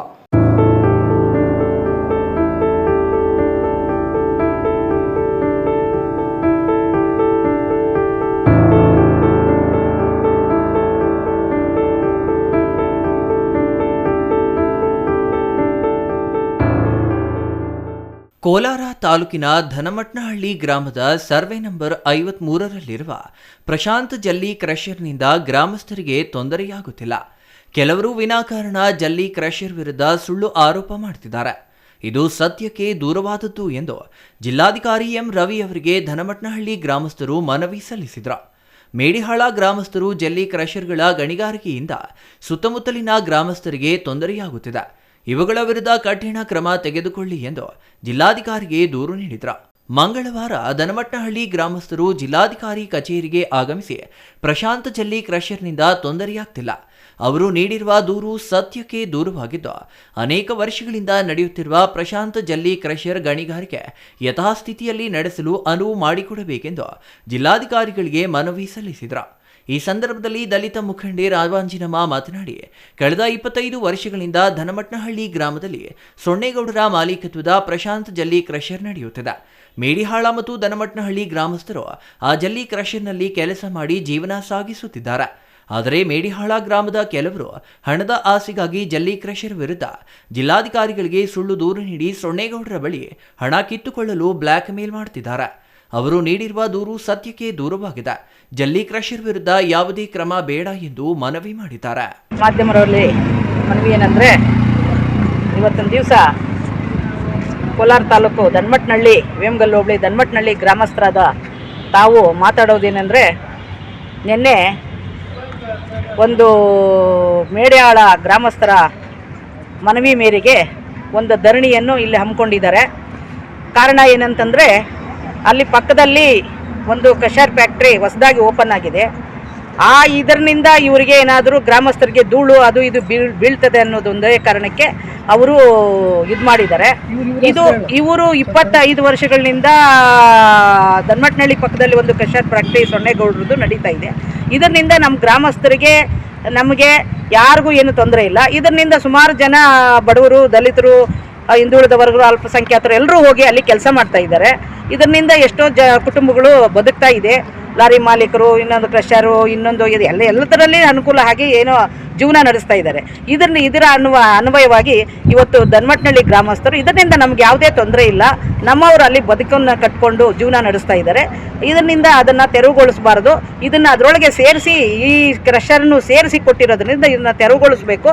ಕೋಲಾರ ತಾಲೂಕಿನ ದನಮಟ್ನಹಳ್ಳಿ ಗ್ರಾಮದ ಸರ್ವೆ ನಂಬರ್ 53ರಲ್ಲಿರುವ ಪ್ರಶಾಂತ್ ಜಲ್ಲಿ ಕ್ರಷರ್ನಿಂದ ಗ್ರಾಮಸ್ಥರಿಗೆ ತೊಂದರೆಯಾಗುತ್ತಿಲ್ಲ. ಕೆಲವರು ವಿನಾಕಾರಣ ಜಲ್ಲಿ ಕ್ರಷರ್ ವಿರುದ್ಧ ಸುಳ್ಳು ಆರೋಪ ಮಾಡುತ್ತಿದ್ದಾರೆ. ಇದು ಸತ್ಯಕ್ಕೆ ದೂರವಾದದ್ದು ಎಂದು ಜಿಲ್ಲಾಧಿಕಾರಿ ಎಂ ರವಿ ಅವರಿಗೆ ದನಮಟ್ನಹಳ್ಳಿ ಗ್ರಾಮಸ್ಥರು ಮನವಿ ಸಲ್ಲಿಸಿದರು. ಮೇಡಿಹಾಳ ಗ್ರಾಮಸ್ಥರು ಜಲ್ಲಿ ಕ್ರಷರ್ಗಳ ಗಣಿಗಾರಿಕೆಯಿಂದ ಸುತ್ತಮುತ್ತಲಿನ ಗ್ರಾಮಸ್ಥರಿಗೆ ತೊಂದರೆಯಾಗುತ್ತಿದೆ. ಇವುಗಳ ವಿರುದ್ಧ ಕಠಿಣ ಕ್ರಮ ತೆಗೆದುಕೊಳ್ಳಿ ಎಂದು ಜಿಲ್ಲಾಧಿಕಾರಿಗೆ ದೂರು ನೀಡಿದರು. ಮಂಗಳವಾರ ದನಮಟ್ನಹಳ್ಳಿ ಗ್ರಾಮಸ್ಥರು ಜಿಲ್ಲಾಧಿಕಾರಿ ಕಚೇರಿಗೆ ಆಗಮಿಸಿ ಪ್ರಶಾಂತ್ ಜಲ್ಲಿ ಕ್ರಷರ್ನಿಂದ ತೊಂದರೆಯಾಗ್ತಿಲ್ಲ, ಅವರು ನೀಡಿರುವ ದೂರು ಸತ್ಯಕ್ಕೆ ದೂರವಾಗಿದ್ದು ಅನೇಕ ವರ್ಷಗಳಿಂದ ನಡೆಯುತ್ತಿರುವ ಪ್ರಶಾಂತ್ ಜಲ್ಲಿ ಕ್ರಷರ್ ಗಣಿಗಾರಿಕೆ ಯಥಾಸ್ಥಿತಿಯಲ್ಲಿ ನಡೆಸಲು ಅನುವು ಮಾಡಿಕೊಡಬೇಕೆಂದು ಜಿಲ್ಲಾಧಿಕಾರಿಗಳಿಗೆ ಮನವಿ ಸಲ್ಲಿಸಿದರು. ಈ ಸಂದರ್ಭದಲ್ಲಿ ದಲಿತ ಮುಖಂಡೆ ರಾವಾಂಜಿನಮ್ಮ ಮಾತನಾಡಿ, ಕಳೆದ 25 ವರ್ಷಗಳಿಂದ ದನಮಟ್ನಹಳ್ಳಿ ಗ್ರಾಮದಲ್ಲಿ ಸೊನ್ನೇಗೌಡರ ಮಾಲೀಕತ್ವದ ಪ್ರಶಾಂತ್ ಜಲ್ಲಿ ಕ್ರಷರ್ ನಡೆಯುತ್ತಿದೆ. ಮೇಡಿಹಾಳ ಮತ್ತು ದನಮಟ್ನಹಳ್ಳಿ ಗ್ರಾಮಸ್ಥರು ಆ ಜಲ್ಲಿ ಕ್ರಷರ್ನಲ್ಲಿ ಕೆಲಸ ಮಾಡಿ ಜೀವನ ಸಾಗಿಸುತ್ತಿದ್ದಾರೆ. ಆದರೆ ಮೇಡಿಹಾಳ ಗ್ರಾಮದ ಕೆಲವರು ಹಣದ ಆಸೆಗಾಗಿ ಜಲ್ಲಿ ಕ್ರಷರ್ ವಿರುದ್ಧ ಜಿಲ್ಲಾಧಿಕಾರಿಗಳಿಗೆ ಸುಳ್ಳು ದೂರು ನೀಡಿ ಸೊನ್ನೇಗೌಡರ ಬಳಿ ಹಣ ಕಿತ್ತುಕೊಳ್ಳಲು ಬ್ಲ್ಯಾಕ್ ಮೇಲ್ ಮಾಡುತ್ತಿದ್ದಾರೆ. ಅವರು ನೀಡಿರುವ ದೂರು ಸತ್ಯಕ್ಕೆ ದೂರವಾಗಿದೆ. ಜಲ್ಲಿ ಕ್ರಷರ್ ವಿರುದ್ಧ ಯಾವುದೇ ಕ್ರಮ ಬೇಡ ಎಂದು ಮನವಿ ಮಾಡಿದ್ದಾರೆ. ಮಾಧ್ಯಮರಲ್ಲಿ ಮನವಿ ಏನಂದರೆ, ಇವತ್ತಿನ ದಿವಸ ಕೋಲಾರ ತಾಲೂಕು ದನಮಟ್ನಹಳ್ಳಿ ವೇಮಗಲ್ ಹೋಬಳಿ ದನಮಟ್ನಹಳ್ಳಿ ಗ್ರಾಮಸ್ಥರಾದ ತಾವು ಮಾತಾಡೋದೇನೆಂದರೆ, ನಿನ್ನೆ ಒಂದು ಮೇಡಿಯಾಳ ಗ್ರಾಮಸ್ಥರ ಮನವಿ ಮೇರೆಗೆ ಒಂದು ಧರಣಿಯನ್ನು ಇಲ್ಲಿ ಹಮ್ಮಿಕೊಂಡಿದ್ದಾರೆ. ಕಾರಣ ಏನಂತಂದರೆ, ಅಲ್ಲಿ ಪಕ್ಕದಲ್ಲಿ ಒಂದು ಕ್ರಷರ್ ಫ್ಯಾಕ್ಟ್ರಿ ಹೊಸದಾಗಿ ಓಪನ್ ಆಗಿದೆ. ಇದರಿಂದ ಇವರಿಗೆ ಏನಾದರೂ ಗ್ರಾಮಸ್ಥರಿಗೆ ಧೂಳು ಅದು ಇದು ಬೀಳ್ತದೆ ಅನ್ನೋದೊಂದೇ ಕಾರಣಕ್ಕೆ ಅವರು ಇದು ಮಾಡಿದ್ದಾರೆ. ಇವರು 25 ವರ್ಷಗಳಿಂದ ದನಮಟ್ನಹಳ್ಳಿ ಪಕ್ಕದಲ್ಲಿ ಒಂದು ಕ್ರಷರ್ ಫ್ಯಾಕ್ಟ್ರಿ ಸೊನ್ನೇಗೌಡರದ್ದು ನಡೀತಾ ಇದೆ. ಇದರಿಂದ ನಮ್ಮ ಗ್ರಾಮಸ್ಥರಿಗೆ ನಮಗೆ ಯಾರಿಗೂ ಏನು ತೊಂದರೆ ಇಲ್ಲ. ಇದರಿಂದ ಸುಮಾರು ಜನ ಬಡವರು, ದಲಿತರು, ಹಿಂದುಳಿದ ವರ್ಗಗಳು, ಅಲ್ಪಸಂಖ್ಯಾತರು ಎಲ್ಲರೂ ಹೋಗಿ ಅಲ್ಲಿ ಕೆಲಸ ಮಾಡ್ತಾ ಇದ್ದಾರೆ. ಇದರಿಂದ ಎಷ್ಟೋ ಕುಟುಂಬಗಳು ಬದುಕ್ತಾ ಇದೆ. ಲಾರಿ ಮಾಲೀಕರು, ಇನ್ನೊಂದು ಕ್ರಷರು, ಇನ್ನೊಂದು ಎಲ್ಲದರಲ್ಲಿ ಅನುಕೂಲ ಆಗಿ ಏನೋ ಜೀವನ ನಡೆಸ್ತಾ ಇದ್ದಾರೆ. ಇದರ ಅನ್ವಯವಾಗಿ ಇವತ್ತು ದನಮಟ್ನಹಳ್ಳಿ ಗ್ರಾಮಸ್ಥರು ಇದರಿಂದ ನಮ್ಗೆ ಯಾವುದೇ ತೊಂದರೆ ಇಲ್ಲ, ನಮ್ಮವರು ಅಲ್ಲಿ ಬದುಕನ್ನು ಕಟ್ಕೊಂಡು ಜೀವನ ನಡೆಸ್ತಾ ಇದ್ದಾರೆ. ಇದರಿಂದ ಅದನ್ನು ತೆರವುಗೊಳಿಸಬಾರ್ದು, ಇದನ್ನು ಅದರೊಳಗೆ ಸೇರಿಸಿ ಈ ಕ್ರಷರ್ನು ಸೇರಿಸಿ ಕೊಟ್ಟಿರೋದ್ರಿಂದ ಇದನ್ನು ತೆರವುಗೊಳಿಸಬೇಕು,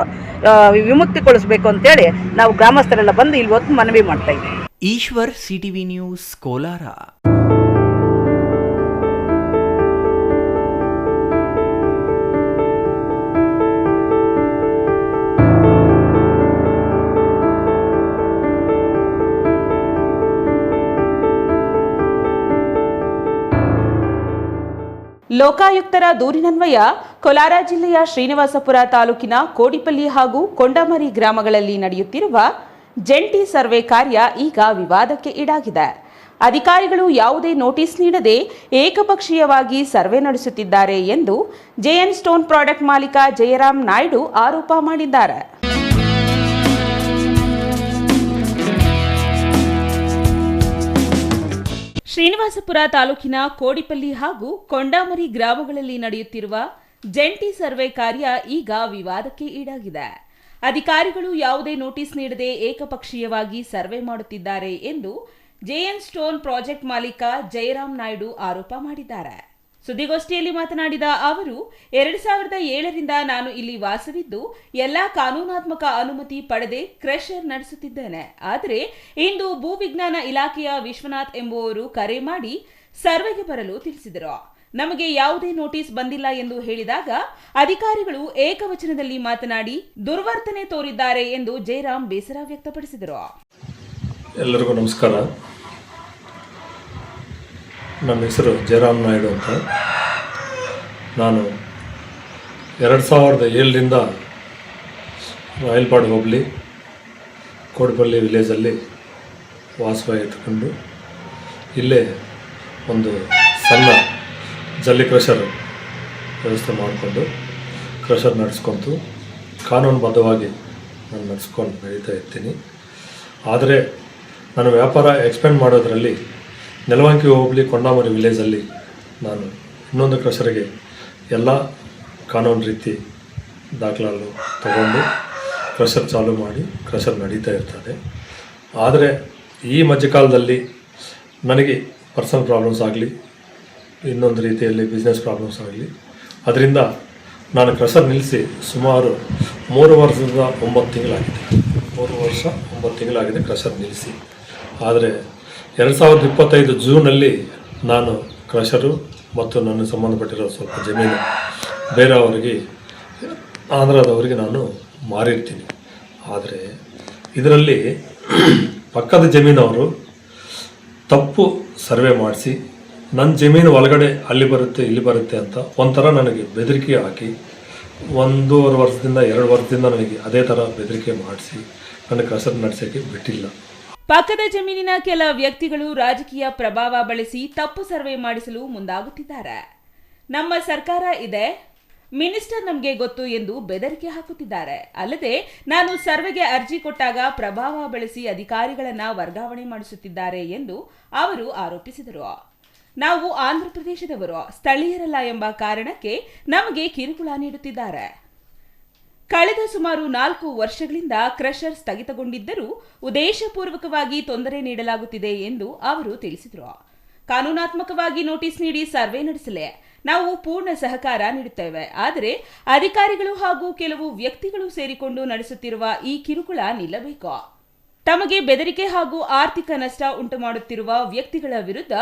ವಿಮುಕ್ತಿಗೊಳಿಸಬೇಕು ಅಂತೇಳಿ ನಾವು ಗ್ರಾಮಸ್ಥರೆಲ್ಲ ಬಂದು ಇಲ್ಲಿ ಹೊತ್ತು ಮನವಿ ಮಾಡ್ತಾ ಇದ್ದೀವಿ. Eshwar, CTV news, Kolar. ಲೋಕಾಯುಕ್ತರ ದೂರಿನನ್ವಯ ಕೋಲಾರ ಜಿಲ್ಲೆಯ ಶ್ರೀನಿವಾಸಪುರ ತಾಲೂಕಿನ ಕೋಡಿಪಲ್ಲಿ ಹಾಗೂ ಕೊಂಡಮರಿ ಗ್ರಾಮಗಳಲ್ಲಿ ನಡೆಯುತ್ತಿರುವ ಜಂಟಿ ಸರ್ವೆ ಕಾರ್ಯ ಈಗ ವಿವಾದಕ್ಕೆ ಈಡಾಗಿದೆ. ಅಧಿಕಾರಿಗಳು ಯಾವುದೇ ನೋಟಿಸ್ ನೀಡದೆ ಏಕಪಕ್ಷೀಯವಾಗಿ ಸರ್ವೆ ನಡೆಸುತ್ತಿದ್ದಾರೆ ಎಂದು ಜೆಎನ್ ಸ್ಟೋನ್ ಪ್ರಾಡಕ್ಟ್ ಮಾಲೀಕ ಜಯರಾಮ್ ನಾಯ್ಡು ಆರೋಪ ಮಾಡಿದ್ದಾರೆ. ಶ್ರೀನಿವಾಸಪುರ ತಾಲೂಕಿನ ಕೋಡಿಪಲ್ಲಿ ಹಾಗೂ ಕೊಂಡಾಮರಿ ಗ್ರಾಮಗಳಲ್ಲಿ ನಡೆಯುತ್ತಿರುವ ಜಂಟಿ ಸರ್ವೆ ಕಾರ್ಯ ಈಗ ವಿವಾದಕ್ಕೆ ಈಡಾಗಿದೆ. ಅಧಿಕಾರಿಗಳು ಯಾವುದೇ ನೋಟಿಸ್ ನೀಡದೆ ಏಕಪಕ್ಷೀಯವಾಗಿ ಸರ್ವೆ ಮಾಡುತ್ತಿದ್ದಾರೆ ಎಂದು ಜೆಎನ್ ಸ್ಟೋನ್ ಪ್ರಾಜೆಕ್ಟ್ ಮಾಲೀಕ ಜಯರಾಮ್ ನಾಯ್ಡು ಆರೋಪ ಮಾಡಿದ್ದಾರೆ. ಸುದ್ದಿಗೋಷ್ಠಿಯಲ್ಲಿ ಮಾತನಾಡಿದ ಅವರು, 2007ರಿಂದ ನಾನು ಇಲ್ಲಿ ವಾಸವಿದ್ದು ಎಲ್ಲಾ ಕಾನೂನಾತ್ಮಕ ಅನುಮತಿ ಪಡೆದೇ ಕ್ರಷರ್ ನಡೆಸುತ್ತಿದ್ದೇನೆ. ಆದರೆ ಇಂದು ಭೂವಿಜ್ಞಾನ ಇಲಾಖೆಯ ವಿಶ್ವನಾಥ್ ಎಂಬುವರು ಕರೆ ಮಾಡಿ ಸರ್ವೆಗೆ ಬರಲು ತಿಳಿಸಿದರು. ನಮಗೆ ಯಾವುದೇ ನೋಟಿಸ್ ಬಂದಿಲ್ಲ ಎಂದು ಹೇಳಿದಾಗ ಅಧಿಕಾರಿಗಳು ಏಕವಚನದಲ್ಲಿ ಮಾತನಾಡಿ ದುರ್ವರ್ತನೆ ತೋರಿದ್ದಾರೆ ಎಂದು ಜಯರಾಮ್ ಬೇಸರ ವ್ಯಕ್ತಪಡಿಸಿದರು. ಎಲ್ಲರಿಗೂ ನಮಸ್ಕಾರ. ನನ್ನ ಹೆಸರು ಜಯರಾಮ್ ನಾಯ್ಡು ಅಂತ. ನಾನು 2007ರಿಂದ ರಾಯಲ್ಪಾಡ್ ಹೋಬಳಿ ಕೋಡಪಲ್ಲಿ ವಿಲೇಜಲ್ಲಿ ವಾಸವಾಗಿದ್ದುಕೊಂಡು ಇಲ್ಲೇ ಒಂದು ಸಣ್ಣ ಜಲ್ಲಿ ಕ್ರಷರ್ ವ್ಯವಸ್ಥೆ ಮಾಡಿಕೊಂಡು ಕ್ರಷರ್ ನಡೆಸ್ಕೊತು ಕಾನೂನುಬದ್ಧವಾಗಿ ನಾನು ನಡೆಸ್ಕೊಂಡು ನಡೀತಾ ಇರ್ತೀನಿ. ಆದರೆ ನಾನು ವ್ಯಾಪಾರ ಎಕ್ಸ್ಪೆಂಡ್ ಮಾಡೋದರಲ್ಲಿ ನೆಲವಂಕಿ ಹೋಬಳಿ ಕೊಂಡಾಮರಿ ವಿಲೇಜಲ್ಲಿ ನಾನು ಇನ್ನೊಂದು ಕ್ರಷರ್ಗೆ ಎಲ್ಲ ಕಾನೂನು ರೀತಿ ದಾಖಲಾಲು ತಗೊಂಡು ಕ್ರಷರ್ ಚಾಲೂ ಮಾಡಿ ಕ್ರಷರ್ ನಡೀತಾ ಇರ್ತದೆ. ಆದರೆ ಈ ಮಧ್ಯಕಾಲದಲ್ಲಿ ನನಗೆ ಪರ್ಸನಲ್ ಪ್ರಾಬ್ಲಮ್ಸ್ ಆಗಲಿ ಇನ್ನೊಂದು ರೀತಿಯಲ್ಲಿ ಬಿಸ್ನೆಸ್ ಪ್ರಾಬ್ಲಮ್ಸ್ ಆಗಲಿ ಅದರಿಂದ ನಾನು ಕ್ರಷರ್ ನಿಲ್ಲಿಸಿ ಸುಮಾರು 3 ವರ್ಷದ 9 ತಿಂಗಳಾಗಿದೆ. 3 ವರ್ಷ 9 ತಿಂಗಳಾಗಿದೆ ಕ್ರಷರ್ ನಿಲ್ಲಿಸಿ. ಆದರೆ 2025 ಜೂನಲ್ಲಿ ನಾನು ಕ್ರಷರು ಮತ್ತು ನನ್ನ ಸಂಬಂಧಪಟ್ಟಿರೋ ಸ್ವಲ್ಪ ಜಮೀನು ಬೇರೆಯವರಿಗೆ ಆಂಧ್ರದವರಿಗೆ ನಾನು ಮಾರಿರ್ತೀನಿ. ಆದರೆ ಇದರಲ್ಲಿ ಪಕ್ಕದ ಜಮೀನವರು ತಪ್ಪು ಸರ್ವೆ ಮಾಡಿಸಿ ನನ್ನ ಜಮೀನು ಒಳಗಡೆ ಅಲ್ಲಿ ಬರುತ್ತೆ ಇಲ್ಲಿ ಬರುತ್ತೆ ಅಂತ ಒಂಥರ ನನಗೆ ಬೆದರಿಕೆ ಹಾಕಿ 1.5 ವರ್ಷದಿಂದ 2 ವರ್ಷದಿಂದ ನನಗೆ ಅದೇ ಥರ ಬೆದರಿಕೆ ಮಾಡಿಸಿ ನನ್ನ ಕ್ರಷರ್ ನಡೆಸೋಕ್ಕೆ ಬಿಟ್ಟಿಲ್ಲ. ಪಕ್ಕದ ಜಮೀನಿನ ಕೆಲ ವ್ಯಕ್ತಿಗಳು ರಾಜಕೀಯ ಪ್ರಭಾವ ಬಳಸಿ ತಪ್ಪು ಸರ್ವೆ ಮಾಡಿಸಲು ಮುಂದಾಗುತ್ತಿದ್ದಾರೆ. ನಮ್ಮ ಸರ್ಕಾರ ಇದೆ, ಮಿನಿಸ್ಟರ್ ನಮಗೆ ಗೊತ್ತು ಎಂದು ಬೆದರಿಕೆ ಹಾಕುತ್ತಿದ್ದಾರೆ. ಅಲ್ಲದೆ ನಾನು ಸರ್ವೆಗೆ ಅರ್ಜಿ ಕೊಟ್ಟಾಗ ಪ್ರಭಾವ ಬಳಸಿ ಅಧಿಕಾರಿಗಳನ್ನ ವರ್ಗಾವಣೆ ಮಾಡಿಸುತ್ತಿದ್ದಾರೆ ಎಂದು ಅವರು ಆರೋಪಿಸಿದರು. ನಾವು ಆಂಧ್ರಪ್ರದೇಶದವರು, ಸ್ಥಳೀಯರಲ್ಲ ಎಂಬ ಕಾರಣಕ್ಕೆ ನಮಗೆ ಕಿರುಕುಳ ನೀಡುತ್ತಿದ್ದಾರೆ. ಕಳೆದ ಸುಮಾರು 4 ವರ್ಷಗಳಿಂದ ಕ್ರಷರ್ ಸ್ಥಗಿತಗೊಂಡಿದ್ದರೂ ಉದ್ದೇಶಪೂರ್ವಕವಾಗಿ ತೊಂದರೆ ನೀಡಲಾಗುತ್ತಿದೆ ಎಂದು ಅವರು ತಿಳಿಸಿದರು. ಕಾನೂನಾತ್ಮಕವಾಗಿ ನೋಟಿಸ್ ನೀಡಿ ಸರ್ವೆ ನಡೆಸಲೇ ನಾವು ಪೂರ್ಣ ಸಹಕಾರ ನೀಡುತ್ತೇವೆ. ಆದರೆ ಅಧಿಕಾರಿಗಳು ಹಾಗೂ ಕೆಲವು ವ್ಯಕ್ತಿಗಳು ಸೇರಿಕೊಂಡು ನಡೆಸುತ್ತಿರುವ ಈ ಕಿರುಕುಳ ನಿಲ್ಲಬೇಕು. ತಮಗೆ ಬೆದರಿಕೆ ಹಾಗೂ ಆರ್ಥಿಕ ನಷ್ಟ ಉಂಟು ಮಾಡುತ್ತಿರುವ ವ್ಯಕ್ತಿಗಳ ವಿರುದ್ಧ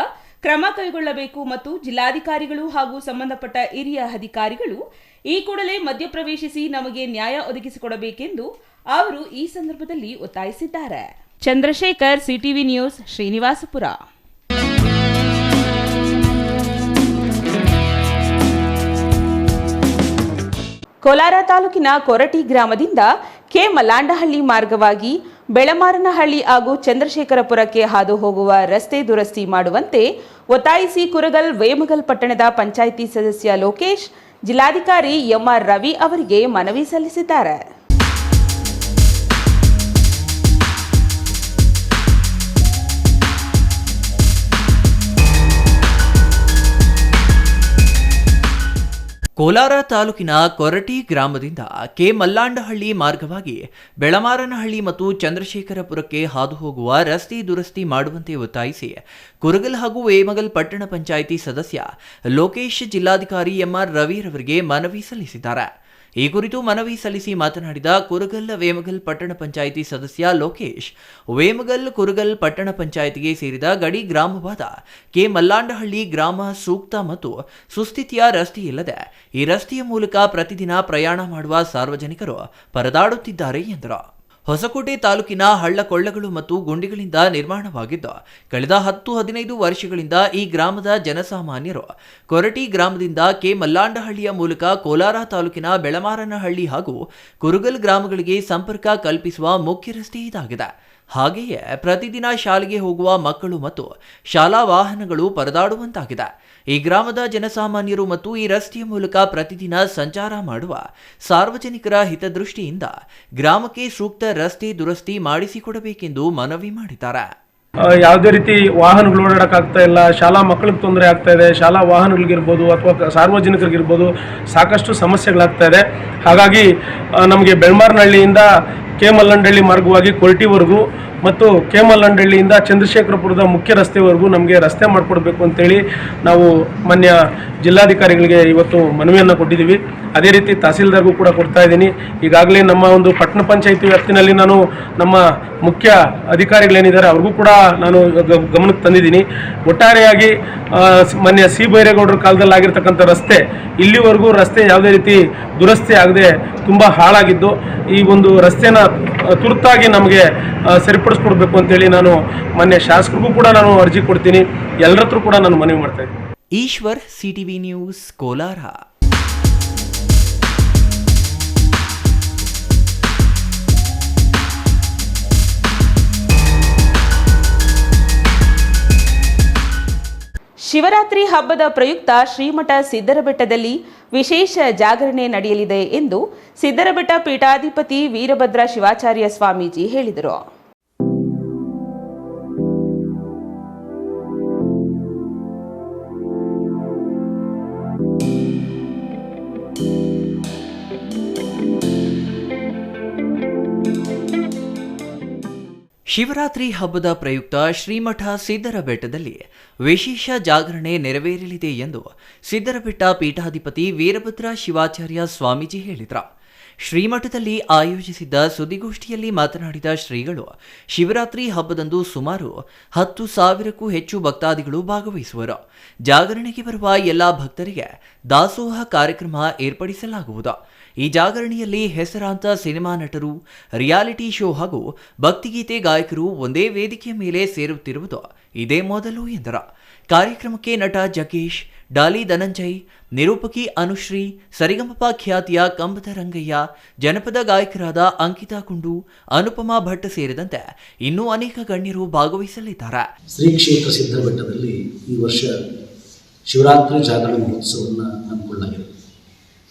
ಕ್ರಮ ಕೈಗೊಳ್ಳಬೇಕು ಮತ್ತು ಜಿಲ್ಲಾಧಿಕಾರಿಗಳು ಹಾಗೂ ಸಂಬಂಧಪಟ್ಟ ಹಿರಿಯ ಅಧಿಕಾರಿಗಳು ಈ ಕೂಡಲೇ ಮಧ್ಯಪ್ರವೇಶಿಸಿ ನಮಗೆ ನ್ಯಾಯ ಒದಗಿಸಿಕೊಡಬೇಕೆಂದು ಅವರು ಈ ಸಂದರ್ಭದಲ್ಲಿ ಒತ್ತಾಯಿಸಿದ್ದಾರೆ. Chandrashekar, CTV news, Srinivaspur. ಕೋಲಾರ ತಾಲೂಕಿನ ಕೊರಟಿ ಗ್ರಾಮದಿಂದ ಕೆ ಮಲ್ಲಾಂಡಹಳ್ಳಿ ಮಾರ್ಗವಾಗಿ ಬೆಳಮಾರನಹಳ್ಳಿ ಹಾಗೂ ಚಂದ್ರಶೇಖರಪುರಕ್ಕೆ ಹಾದು ಹೋಗುವ ರಸ್ತೆ ದುರಸ್ತಿ ಮಾಡುವಂತೆ ಒತ್ತಾಯಿಸಿ ಕುರಗಲ್ ವೇಮಗಲ್ ಪಟ್ಟಣದ ಪಂಚಾಯಿತಿ ಸದಸ್ಯ ಲೋಕೇಶ್ ಜಿಲ್ಲಾಧಿಕಾರಿ ಎಂಆರ್ ರವಿ ಅವರಿಗೆ ಮನವಿ ಸಲ್ಲಿಸಿದ್ದಾರೆ. ಕೋಲಾರ ತಾಲೂಕಿನ ಕೊರಟಿ ಗ್ರಾಮದಿಂದ ಕೆ ಮಲ್ಲಾಂಡಹಳ್ಳಿ ಮಾರ್ಗವಾಗಿ ಬೆಳಮಾರನಹಳ್ಳಿ ಮತ್ತು ಚಂದ್ರಶೇಖರಪುರಕ್ಕೆ ಹಾದು ಹೋಗುವ ರಸ್ತೆ ದುರಸ್ತಿ ಮಾಡುವಂತೆ ಒತ್ತಾಯಿಸಿ ಕುರಗಲ್ ಹಾಗೂ ವೇಮಗಲ್ ಪಟ್ಟಣ ಪಂಚಾಯಿತಿ ಸದಸ್ಯ ಲೋಕೇಶ್ ಜಿಲ್ಲಾಧಿಕಾರಿ ಎಂಆರ್ ರವಿರವರಿಗೆ ಮನವಿ ಸಲ್ಲಿಸಿದ್ದಾರೆ. ಈ ಕುರಿತು ಮನವಿ ಸಲ್ಲಿಸಿ ಮಾತನಾಡಿದ ಕುರಗಲ್ ವೇಮಗಲ್ ಪಟ್ಟಣ ಪಂಚಾಯಿತಿ ಸದಸ್ಯ ಲೋಕೇಶ್, ವೇಮಗಲ್ ಕುರಗಲ್ ಪಟ್ಟಣ ಪಂಚಾಯಿತಿಗೆ ಸೇರಿದ ಗಡಿ ಗ್ರಾಮವಾದ ಕೆ ಮಲ್ಲಾಂಡಹಳ್ಳಿ ಗ್ರಾಮ ಸೂಕ್ತ ಮತ್ತು ಸುಸ್ಥಿತಿಯ ರಸ್ತೆಯಿಲ್ಲದೆ ಈ ರಸ್ತೆಯ ಮೂಲಕ ಪ್ರತಿದಿನ ಪ್ರಯಾಣ ಮಾಡುವ ಸಾರ್ವಜನಿಕರು ಪರದಾಡುತ್ತಿದ್ದಾರೆ ಎಂದರು. ಹೊಸಕೋಟೆ ತಾಲೂಕಿನ ಹಳ್ಳಕೊಳ್ಳಗಳು ಮತ್ತು ಗುಂಡಿಗಳಿಂದ ನಿರ್ಮಾಣವಾಗಿದ್ದು ಕಳೆದ 10-15 ವರ್ಷಗಳಿಂದ ಈ ಗ್ರಾಮದ ಜನಸಾಮಾನ್ಯರು ಕೊರಟಿ ಗ್ರಾಮದಿಂದ ಕೆ ಮಲ್ಲಾಂಡಹಳ್ಳಿಯ ಮೂಲಕ ಕೋಲಾರ ತಾಲೂಕಿನ ಬೆಳಮಾರನಹಳ್ಳಿ ಹಾಗೂ ಕುರುಗಲ್ ಗ್ರಾಮಗಳಿಗೆ ಸಂಪರ್ಕ ಕಲ್ಪಿಸುವ ಮುಖ್ಯ ರಸ್ತೆ ಇದಾಗಿದೆ. ಹಾಗೆಯೇ ಪ್ರತಿದಿನ ಶಾಲೆಗೆ ಹೋಗುವ ಮಕ್ಕಳು ಮತ್ತು ಶಾಲಾ ವಾಹನಗಳು ಪರದಾಡುವಂತಾಗಿದೆ. ಈ ಗ್ರಾಮದ ಜನಸಾಮಾನ್ಯರು ಮತ್ತು ಈ ರಸ್ತೆಯ ಮೂಲಕ ಪ್ರತಿದಿನ ಸಂಚಾರ ಮಾಡುವ ಸಾರ್ವಜನಿಕರ ಹಿತದೃಷ್ಟಿಯಿಂದ ಗ್ರಾಮಕ್ಕೆ ಸೂಕ್ತ ರಸ್ತೆ ದುರಸ್ತಿ ಮಾಡಿಸಿಕೊಡಬೇಕೆಂದು ಮನವಿ ಮಾಡಿದ್ದಾರೆ. ಯಾವುದೇ ರೀತಿ ವಾಹನಗಳು ಓಡಾಡೋಕ್ಕಾಗ್ತಾ ಇಲ್ಲ, ಶಾಲಾ ಮಕ್ಕಳಿಗೆ ತೊಂದರೆ ಆಗ್ತಾ ಇದೆ, ಶಾಲಾ ವಾಹನಗಳಿಗಿರ್ಬೋದು ಅಥವಾ ಸಾರ್ವಜನಿಕರಿಗಿರ್ಬೋದು ಸಾಕಷ್ಟು ಸಮಸ್ಯೆಗಳಾಗ್ತಾ ಇದೆ. ಹಾಗಾಗಿ ನಮಗೆ ಬೆಳಮಾರನಹಳ್ಳಿಯಿಂದ ಕೆ ಮಲ್ಲಂಡಳ್ಳಿ ಮಾರ್ಗವಾಗಿ ಕೊರಟಿವರೆಗೂ ಮತ್ತು ಕೆ ಮಲ್ಲಂಡಳ್ಳಿಯಿಂದ ಚಂದ್ರಶೇಖರಪುರದ ಮುಖ್ಯ ರಸ್ತೆವರೆಗೂ ನಮಗೆ ರಸ್ತೆ ಮಾಡಿಕೊಡ್ಬೇಕು ಅಂತೇಳಿ ನಾವು ಮಾನ್ಯ ಜಿಲ್ಲಾಧಿಕಾರಿಗಳಿಗೆ ಇವತ್ತು ಮನವಿಯನ್ನು ಕೊಟ್ಟಿದ್ದೀವಿ. ಅದೇ ರೀತಿ ತಹಸೀಲ್ದಾರ್ಗೂ ಕೂಡ ಕೊಡ್ತಾ ಇದ್ದೀನಿ. ಈಗಾಗಲೇ ನಮ್ಮ ಒಂದು ಪಟ್ಟಣ ಪಂಚಾಯಿತಿ ವ್ಯಾಪ್ತಿನಲ್ಲಿ ನಾನು ನಮ್ಮ ಮುಖ್ಯ ಅಧಿಕಾರಿಗಳೇನಿದ್ದಾರೆ ಅವ್ರಿಗೂ ಕೂಡ ನಾನು ಗಮನಕ್ಕೆ ತಂದಿದ್ದೀನಿ. ಒಟ್ಟಾರೆಯಾಗಿ ಮಾನ್ಯ ಸಿ ಬೈರೇಗೌಡರ ಕಾಲದಲ್ಲಿ ಆಗಿರ್ತಕ್ಕಂಥ ರಸ್ತೆ ಇಲ್ಲಿವರೆಗೂ ರಸ್ತೆ ಯಾವುದೇ ರೀತಿ ದುರಸ್ತಿ ಆಗದೆ ತುಂಬ ಹಾಳಾಗಿದ್ದು, ಈ ಒಂದು ರಸ್ತೆನ ತುರ್ತಾಗಿ ನಮಗೆ ಸರಿಪಡಿಸ್ಕೊಡ್ಬೇಕು ಅಂತೇಳಿ ನಾನು ಮಾನ್ಯ ಶಾಸಕರಿಗೂ ಕೂಡ ನಾನು ಅರ್ಜಿ ಕೊಡ್ತೀನಿ. ಎಲ್ಲರ ಹತ್ರ ಕೂಡ ನಾನು ಮನವಿ ಮಾಡ್ತಾ ಇದ್ದೀನಿ. Eshwar, CTV news, Kolar. ಶಿವರಾತ್ರಿ ಹಬ್ಬದ ಪ್ರಯುಕ್ತ ಶ್ರೀಮಠ ಸಿದ್ದರಬೆಟ್ಟದಲ್ಲಿ ವಿಶೇಷ ಜಾಗರಣೆ ನಡೆಯಲಿದೆ ಎಂದು ಸಿದ್ದರಬೆಟ್ಟ ಪೀಠಾಧಿಪತಿ ವೀರಭದ್ರ ಶಿವಾಚಾರ್ಯ ಸ್ವಾಮೀಜಿ ಹೇಳಿದರು. ಶಿವರಾತ್ರಿ ಹಬ್ಬದ ಪ್ರಯುಕ್ತ ಶ್ರೀಮಠ ಸಿದ್ದರಬೆಟ್ಟದಲ್ಲಿ ವಿಶೇಷ ಜಾಗರಣೆ ನೆರವೇರಲಿದೆ ಎಂದು ಸಿದ್ದರಬೆಟ್ಟ ಪೀಠಾಧಿಪತಿ ವೀರಭದ್ರ ಶಿವಾಚಾರ್ಯ ಸ್ವಾಮೀಜಿ ಹೇಳಿದರು. ಶ್ರೀಮಠದಲ್ಲಿ ಆಯೋಜಿಸಿದ್ದ ಸುದ್ದಿಗೋಷ್ಠಿಯಲ್ಲಿ ಮಾತನಾಡಿದ ಶ್ರೀಗಳು, ಶಿವರಾತ್ರಿ ಹಬ್ಬದಂದು ಸುಮಾರು 10,000ಕ್ಕೂ ಹೆಚ್ಚು ಭಕ್ತಾದಿಗಳು ಭಾಗವಹಿಸುವರು. ಜಾಗರಣೆಗೆ ಬರುವ ಎಲ್ಲ ಭಕ್ತರಿಗೆ ದಾಸೋಹ ಕಾರ್ಯಕ್ರಮ ಏರ್ಪಡಿಸಲಾಗುವುದು. ಈ ಜಾಗರಣೆಯಲ್ಲಿ ಹೆಸರಾಂತ ಸಿನಿಮಾ ನಟರು, ರಿಯಾಲಿಟಿ ಶೋ ಹಾಗೂ ಭಕ್ತಿಗೀತೆ ಗಾಯಕರು ಒಂದೇ ವೇದಿಕೆಯ ಮೇಲೆ ಸೇರುತ್ತಿರುವುದು ಇದೇ ಮೊದಲು ಎಂದರು. ಕಾರ್ಯಕ್ರಮಕ್ಕೆ ನಟ ಜಗೇಶ್, ಡಾಲಿ ಧನಂಜಯ್, ನಿರೂಪಕಿ ಅನುಶ್ರೀ, ಸರಿಗಮಪ ಖ್ಯಾತಿಯ ಕಂಬದ ರಂಗಯ್ಯ, ಜನಪದ ಗಾಯಕರಾದ ಅಂಕಿತಾ ಕುಂಡು, ಅನುಪಮಾ ಭಟ್ ಸೇರಿದಂತೆ ಇನ್ನೂ ಅನೇಕ ಗಣ್ಯರು ಭಾಗವಹಿಸಲಿದ್ದಾರೆ. ಶ್ರೀ ಕ್ಷೇತ್ರ ಸಿದ್ದರಬೆಟ್ಟದಲ್ಲಿ ಈ ವರ್ಷ ಶಿವರಾತ್ರಿ ಜಾಗರಣ ಮಹೋತ್ಸವವನ್ನು ಹಮ್ಮಿಕೊಳ್ಳಲಾಗಿದೆ.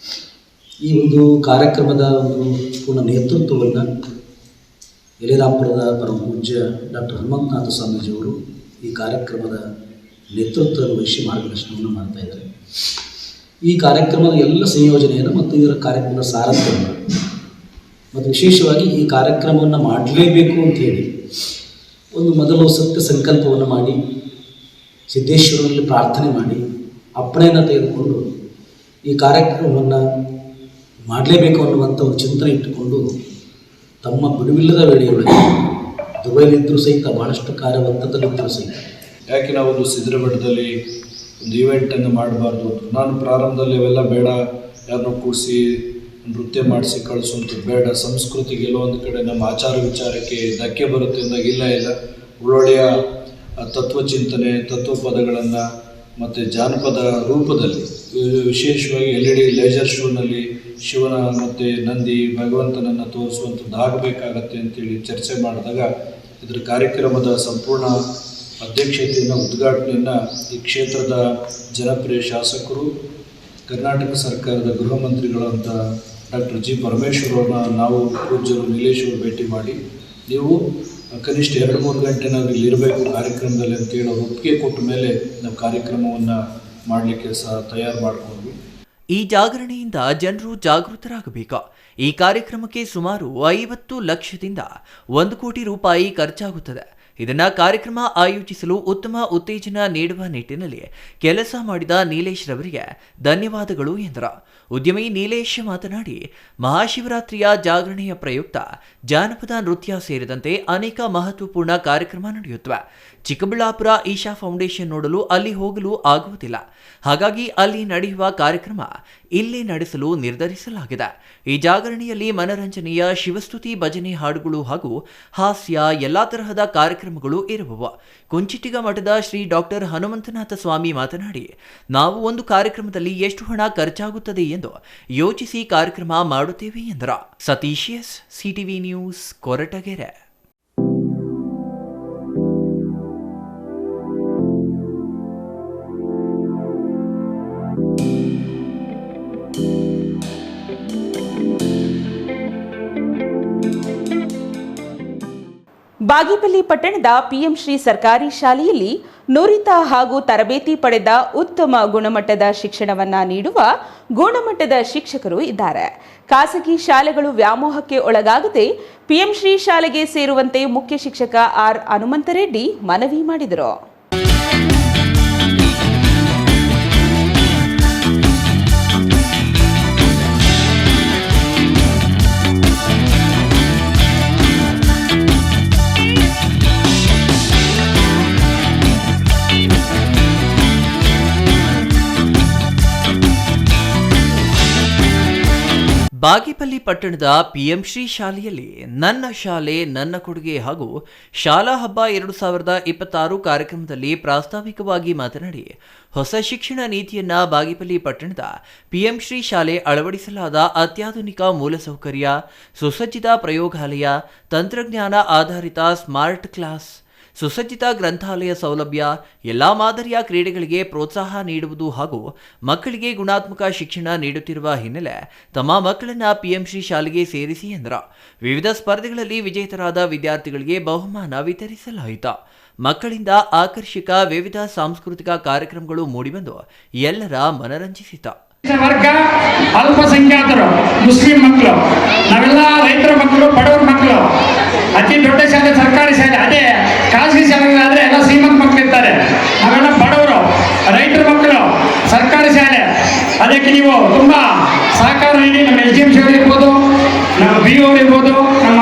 ಈ ಒಂದು ಕಾರ್ಯಕ್ರಮದ ಒಂದು ಪೂರ್ಣ ನೇತೃತ್ವವನ್ನು ಯಲೆರಾಂಪುರದ ಪರಮ ಪೂಜ್ಯ ಡಾಕ್ಟರ್ ಹನುಮಂತನಾಥ ಸ್ವಾಮೀಜಿಯವರು ಈ ಕಾರ್ಯಕ್ರಮದ ನೇತೃತ್ವವನ್ನು ವಹಿಸಿ ಮಾರ್ಗದರ್ಶನವನ್ನು ಮಾಡ್ತಾ ಇದ್ದಾರೆ. ಈ ಕಾರ್ಯಕ್ರಮದ ಎಲ್ಲ ಸಂಯೋಜನೆಯನ್ನು ಮತ್ತು ಇದರ ಕಾರ್ಯಕ್ರಮದ ಸಾರಥ್ಯವನ್ನು ಮತ್ತು ವಿಶೇಷವಾಗಿ ಈ ಕಾರ್ಯಕ್ರಮವನ್ನು ಮಾಡಲೇಬೇಕು ಅಂತೇಳಿ ಒಂದು ಮೊದಲು ಸತ್ಯ ಸಂಕಲ್ಪವನ್ನು ಮಾಡಿ ಸಿದ್ದೇಶ್ವರನಲ್ಲಿ ಪ್ರಾರ್ಥನೆ ಮಾಡಿ ಅಪ್ಪಣೆಯನ್ನು ತೆಗೆದುಕೊಂಡು ಈ ಕಾರ್ಯಕ್ರಮವನ್ನು ಮಾಡಲೇಬೇಕು ಅನ್ನುವಂಥ ಒಂದು ಚಿಂತನೆ ಇಟ್ಟುಕೊಂಡು ತಮ್ಮ ಬಿಡುವಿಲ್ಲದ ವೇಳೆಯೊಳಗೆ ದುಬೈಲಿದ್ದರೂ ಸಹಿತ ಭಾಳಷ್ಟು ಕಾರ್ಯವಂತದಲ್ಲಿದ್ದರೂ ಸಹಿತ ಯಾಕೆ ನಾವು ಒಂದು ಸಿದ್ದರಬೆಟ್ಟದಲ್ಲಿ ಒಂದು ಈವೆಂಟನ್ನು ಮಾಡಬಾರ್ದು, ನಾನು ಪ್ರಾರಂಭದಲ್ಲಿ ಅವೆಲ್ಲ ಬೇಡ, ಯಾರನ್ನೂ ಕೂಡಿಸಿ ನೃತ್ಯ ಮಾಡಿಸಿ ಕಳಿಸುವಂಥದ್ದು ಬೇಡ, ಸಂಸ್ಕೃತಿಗೆ ಎಲ್ಲೋ ಒಂದು ಕಡೆ ನಮ್ಮ ಆಚಾರ ವಿಚಾರಕ್ಕೆ ಧಕ್ಕೆ ಬರುತ್ತೆ ಅಂದಾಗ ಇಲ್ಲ ಒಳ್ಳೊಳ್ಳೆಯ ತತ್ವಚಿಂತನೆ, ತತ್ವಪದಗಳನ್ನು ಮತ್ತು ಜಾನಪದ ರೂಪದಲ್ಲಿ ವಿಶೇಷವಾಗಿ LED ಲೇಸರ್ ಶೋನಲ್ಲಿ ಶಿವನ ಮತ್ತು ನಂದಿ ಭಗವಂತನನ್ನು ತೋರಿಸುವಂಥದ್ದು ಆಗಬೇಕಾಗತ್ತೆ ಅಂತೇಳಿ ಚರ್ಚೆ ಮಾಡಿದಾಗ ಇದರ ಕಾರ್ಯಕ್ರಮದ ಸಂಪೂರ್ಣ ಅಧ್ಯಕ್ಷತೆಯನ್ನು ಉದ್ಘಾಟನೆಯನ್ನು ಈ ಕ್ಷೇತ್ರದ ಜನಪ್ರಿಯ ಶಾಸಕರು, ಕರ್ನಾಟಕ ಸರ್ಕಾರದ ಗೃಹ ಮಂತ್ರಿಗಳಂತ ಡಾಕ್ಟರ್ ಜಿ ಪರಮೇಶ್ವರ್ ಅವ್ರನ್ನ ನಾವು ಪೂಜ್ಯರು ನೀಲೇಶ್ ಅವರು ಭೇಟಿ ಮಾಡಿ ನೀವು ಕನಿಷ್ಠ 2-3 ಗಂಟೆನಾದರೂ ಇಲ್ಲಿ ಇರಬೇಕು ಕಾರ್ಯಕ್ರಮದಲ್ಲಿ ಅಂತೇಳಿ ಅವರು ಒಪ್ಪಿಗೆ ಕೊಟ್ಟ ಮೇಲೆ ನಾವು ಕಾರ್ಯಕ್ರಮವನ್ನು ಮಾಡಲಿಕ್ಕೆ ತಯಾರು ಮಾಡಿಕೊಂಡ್ವಿ. ಈ ಜಾಗರಣೆಯಿಂದ ಜನರು ಜಾಗೃತರಾಗಬೇಕು. ಈ ಕಾರ್ಯಕ್ರಮಕ್ಕೆ ಸುಮಾರು 50 ಲಕ್ಷದಿಂದ 1 ಕೋಟಿ ರೂಪಾಯಿ ಖರ್ಚಾಗುತ್ತದೆ. ಇದನ್ನು ಕಾರ್ಯಕ್ರಮ ಆಯೋಜಿಸಲು ಉತ್ತಮ ಉತ್ತೇಜನ ನೀಡುವ ನಿಟ್ಟಿನಲ್ಲಿ ಕೆಲಸ ಮಾಡಿದ ನೀಲೇಶ್ ರವರಿಗೆ ಧನ್ಯವಾದಗಳು ಎಂದರು. ಉದ್ಯಮಿ ನೀಲೇಶ್ ಮಾತನಾಡಿ, ಮಹಾಶಿವರಾತ್ರಿಯ ಜಾಗರಣೆಯ ಪ್ರಯುಕ್ತ ಜಾನಪದ ನೃತ್ಯ ಸೇರಿದಂತೆ ಅನೇಕ ಮಹತ್ವಪೂರ್ಣ ಕಾರ್ಯಕ್ರಮ ನಡೆಯುತ್ತವೆ. ಚಿಕ್ಕಬಳ್ಳಾಪುರ ಈಶಾ ಫೌಂಡೇಶನ್ ನೋಡಲು ಅಲ್ಲಿ ಹೋಗಲು ಆಗುವುದಿಲ್ಲ. ಹಾಗಾಗಿ ಅಲ್ಲಿ ನಡೆಯುವ ಕಾರ್ಯಕ್ರಮ ಇಲ್ಲಿ ನಡೆಸಲು ನಿರ್ಧರಿಸಲಾಗಿದೆ. ಈ ಜಾಗರಣೆಯಲ್ಲಿ ಮನರಂಜನೆಯ ಶಿವಸ್ತುತಿ, ಭಜನೆ, ಹಾಡುಗಳು ಹಾಗೂ ಹಾಸ್ಯ ಎಲ್ಲಾ ತರಹದ ಕಾರ್ಯಕ್ರಮಗಳು ಇರುವವು. ಕುಂಚಿಟಿಗ ಮಠದ ಶ್ರೀ ಡಾಕ್ಟರ್ ಹನುಮಂತನಾಥ ಸ್ವಾಮಿ ಮಾತನಾಡಿ, ನಾವು ಒಂದು ಕಾರ್ಯಕ್ರಮದಲ್ಲಿ ಎಷ್ಟು ಹಣ ಖರ್ಚಾಗುತ್ತದೆ ಎಂದು ಯೋಚಿಸಿ ಕಾರ್ಯಕ್ರಮ ಮಾಡುತ್ತೇವೆ ಎಂದರು. Satish S, CTV news, Koratagere. Bagepalli ಪಟ್ಟಣದ ಪಿಎಂ ಶ್ರೀ ಸರ್ಕಾರಿ ಶಾಲೆಯಲ್ಲಿ ನುರಿತ ಹಾಗೂ ತರಬೇತಿ ಪಡೆದ ಉತ್ತಮ ಗುಣಮಟ್ಟದ ಶಿಕ್ಷಣವನ್ನ ನೀಡುವ ಗುಣಮಟ್ಟದ ಶಿಕ್ಷಕರು ಇದ್ದಾರೆ. ಖಾಸಗಿ ಶಾಲೆಗಳು ವ್ಯಾಮೋಹಕ್ಕೆ ಒಳಗಾಗದೆ ಪಿಎಂ ಶ್ರೀ ಶಾಲೆಗೆ ಸೇರುವಂತೆ ಮುಖ್ಯ ಶಿಕ್ಷಕ ಆರ್ ಹನುಮಂತರೆಡ್ಡಿ ಮನವಿ ಮಾಡಿದರು. ಬಾಗೇಪಲ್ಲಿ ಪಟ್ಟಣದ ಪಿಎಂ ಶ್ರೀ ಶಾಲೆಯಲ್ಲಿ ನನ್ನ ಶಾಲೆ ನನ್ನ ಕೊಡುಗೆ ಹಾಗೂ ಶಾಲಾ ಹಬ್ಬ 2026 ಕಾರ್ಯಕ್ರಮದಲ್ಲಿ ಪ್ರಾಸ್ತಾವಿಕವಾಗಿ ಮಾತನಾಡಿ ಹೊಸ ಶಿಕ್ಷಣ ನೀತಿಯನ್ನ ಬಾಗೇಪಲ್ಲಿ ಪಟ್ಟಣದ ಪಿಎಂ ಶ್ರೀ ಶಾಲೆ ಅಳವಡಿಸಲಾದ ಅತ್ಯಾಧುನಿಕ ಮೂಲಸೌಕರ್ಯ, ಸುಸಜ್ಜಿತ ಪ್ರಯೋಗಾಲಯ, ತಂತ್ರಜ್ಞಾನ ಆಧಾರಿತ ಸ್ಮಾರ್ಟ್ ಕ್ಲಾಸ್, ಸುಸಜ್ಜಿತ ಗ್ರಂಥಾಲಯ ಸೌಲಭ್ಯ, ಎಲ್ಲಾ ಮಾದರಿಯ ಕ್ರೀಡೆಗಳಿಗೆ ಪ್ರೋತ್ಸಾಹ ನೀಡುವುದು ಹಾಗೂ ಮಕ್ಕಳಿಗೆ ಗುಣಾತ್ಮಕ ಶಿಕ್ಷಣ ನೀಡುತ್ತಿರುವ ಹಿನ್ನೆಲೆ ತಮ್ಮ ಮಕ್ಕಳನ್ನ ಪಿಎಂಶ್ರೀ ಶಾಲೆಗೆ ಸೇರಿಸಿ ಎಂದರು. ವಿವಿಧ ಸ್ಪರ್ಧೆಗಳಲ್ಲಿ ವಿಜೇತರಾದ ವಿದ್ಯಾರ್ಥಿಗಳಿಗೆ ಬಹುಮಾನ ವಿತರಿಸಲಾಯಿತು. ಮಕ್ಕಳಿಂದ ಆಕರ್ಷಕ ವಿವಿಧ ಸಾಂಸ್ಕೃತಿಕ ಕಾರ್ಯಕ್ರಮಗಳು ಮೂಡಿಬಂದು ಎಲ್ಲರ ಮನರಂಜಿಸಿತು. ವರ್ಗ ಅಲ್ಪಸಂಖ್ಯಾತರು, ಮುಸ್ಲಿಂ ಮಕ್ಕಳು, ನಾವೆಲ್ಲ ರೈತರ ಮಕ್ಕಳು, ಬಡವರ ಮಕ್ಕಳು, ಅತಿ ದೊಡ್ಡ ಶಾಲೆ ಸರ್ಕಾರಿ ಶಾಲೆ. ಅದೇ ಖಾಸಗಿ ಶಾಲೆಗಳಾದ್ರೆ ಎಲ್ಲ ಶ್ರೀಮಂತ ಮಕ್ಕಳು ಇರ್ತಾರೆ. ನಾವೆಲ್ಲ ಬಡವರು, ರೈತರ ಮಕ್ಕಳು, ಸರ್ಕಾರಿ ಶಾಲೆ. ಅದಕ್ಕೆ ನೀವು ತುಂಬ ಸಹಕಾರ ನೀಡಿ. ನಮ್ಮ SDM ಶಾಲೆ ಇರ್ಬೋದು, ನಮ್ಮ BO ಇರ್ಬೋದು, ನಮ್ಮ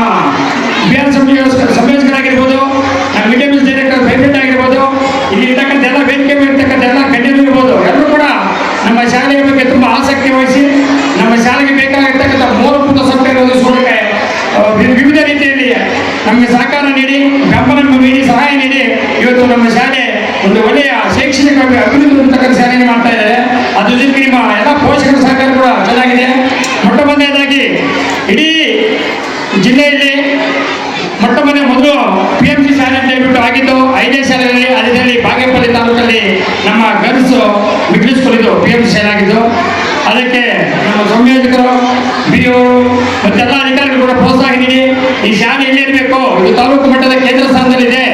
BR ಸಂಯೋಜಕರಾಗಿರ್ಬೋದು, ನಮ್ಮ mid day meal director president ಆಗಿರ್ಬೋದು, ಇಲ್ಲಿ ಇರ್ತಕ್ಕಂಥ ಎಲ್ಲ ವೇದಿಕೆ ಮೇಲೆ ಇರ್ತಕ್ಕಂಥ ಎಲ್ಲ ಗಣ್ಯರು ಇರ್ಬೋದು, ಎಲ್ಲರೂ ಕೂಡ ನಮ್ಮ ಶಾಲೆಯ ಬಗ್ಗೆ ತುಂಬ ಆಸಕ್ತಿ ವಹಿಸಿ ನಮ್ಮ ಶಾಲೆಗೆ ಬೇಕಾಗಿರ್ತಕ್ಕಂಥ ಮೂಲಭೂತ ಸೌಕರ್ಯ ಒದಗಿಸುವುದಕ್ಕೆ ವಿವಿಧ ರೀತಿಯಲ್ಲಿ ನಮಗೆ ಸಹಕಾರ ನೀಡಿ, ಬೆಂಬಲ ನೀಡಿ, ಸಹಾಯ ನೀಡಿ ಇವತ್ತು ನಮ್ಮ ಶಾಲೆ ಒಂದು ಒಳ್ಳೆಯ ಶೈಕ್ಷಣಿಕ ಅಭಿವೃದ್ಧಿ ಹೊಂದತಕ್ಕಂಥ ಶಾಲೆಯನ್ನು ಮಾಡ್ತಾ ಇದ್ದಾರೆ. ಅದ್ರ ಜೊತೆಗೆ ನಿಮ್ಮ ಎಲ್ಲ ಪೋಷಕರ ಸಹಕಾರ ಕೂಡ ಚೆನ್ನಾಗಿದೆ. ಮೊಟ್ಟ ಮೊದಲನೇದಾಗಿ ಇಡೀ ಜಿಲ್ಲೆಯಲ್ಲಿ ಮೊದಲು PMC ಶಾಲೆ ಅಂತ ಹೇಳ್ಬಿಟ್ಟು ಆಗಿದ್ದು 5ನೇ ಶಾಲೆಯಲ್ಲಿ, ಅದರಲ್ಲಿ ಬಾಗೇಪಲ್ಲಿ ತಾಲೂಕಲ್ಲಿ ನಮ್ಮ ಗರ್ಲ್ಸ್ ಮಿಡ್ಲ್ ಸ್ಕೂಲ್ ಇದು PMC ಶಾಲೆ ಆಗಿದ್ದು. ಅದಕ್ಕೆ ನಮ್ಮ ಸಂಯೋಜಕರು, BO ಮತ್ತೆಲ್ಲ ಅಧಿಕಾರಿಗಳು ಕೂಡ ಪ್ರೋತ್ಸಾಹ ನೀಡಿ ಈ ಶಾಲೆ ಎಲ್ಲಿ ಇರಬೇಕು, ಇದು ತಾಲೂಕು ಮಟ್ಟದ ಕೇಂದ್ರ ಸ್ಥಾನದಲ್ಲಿದೆ.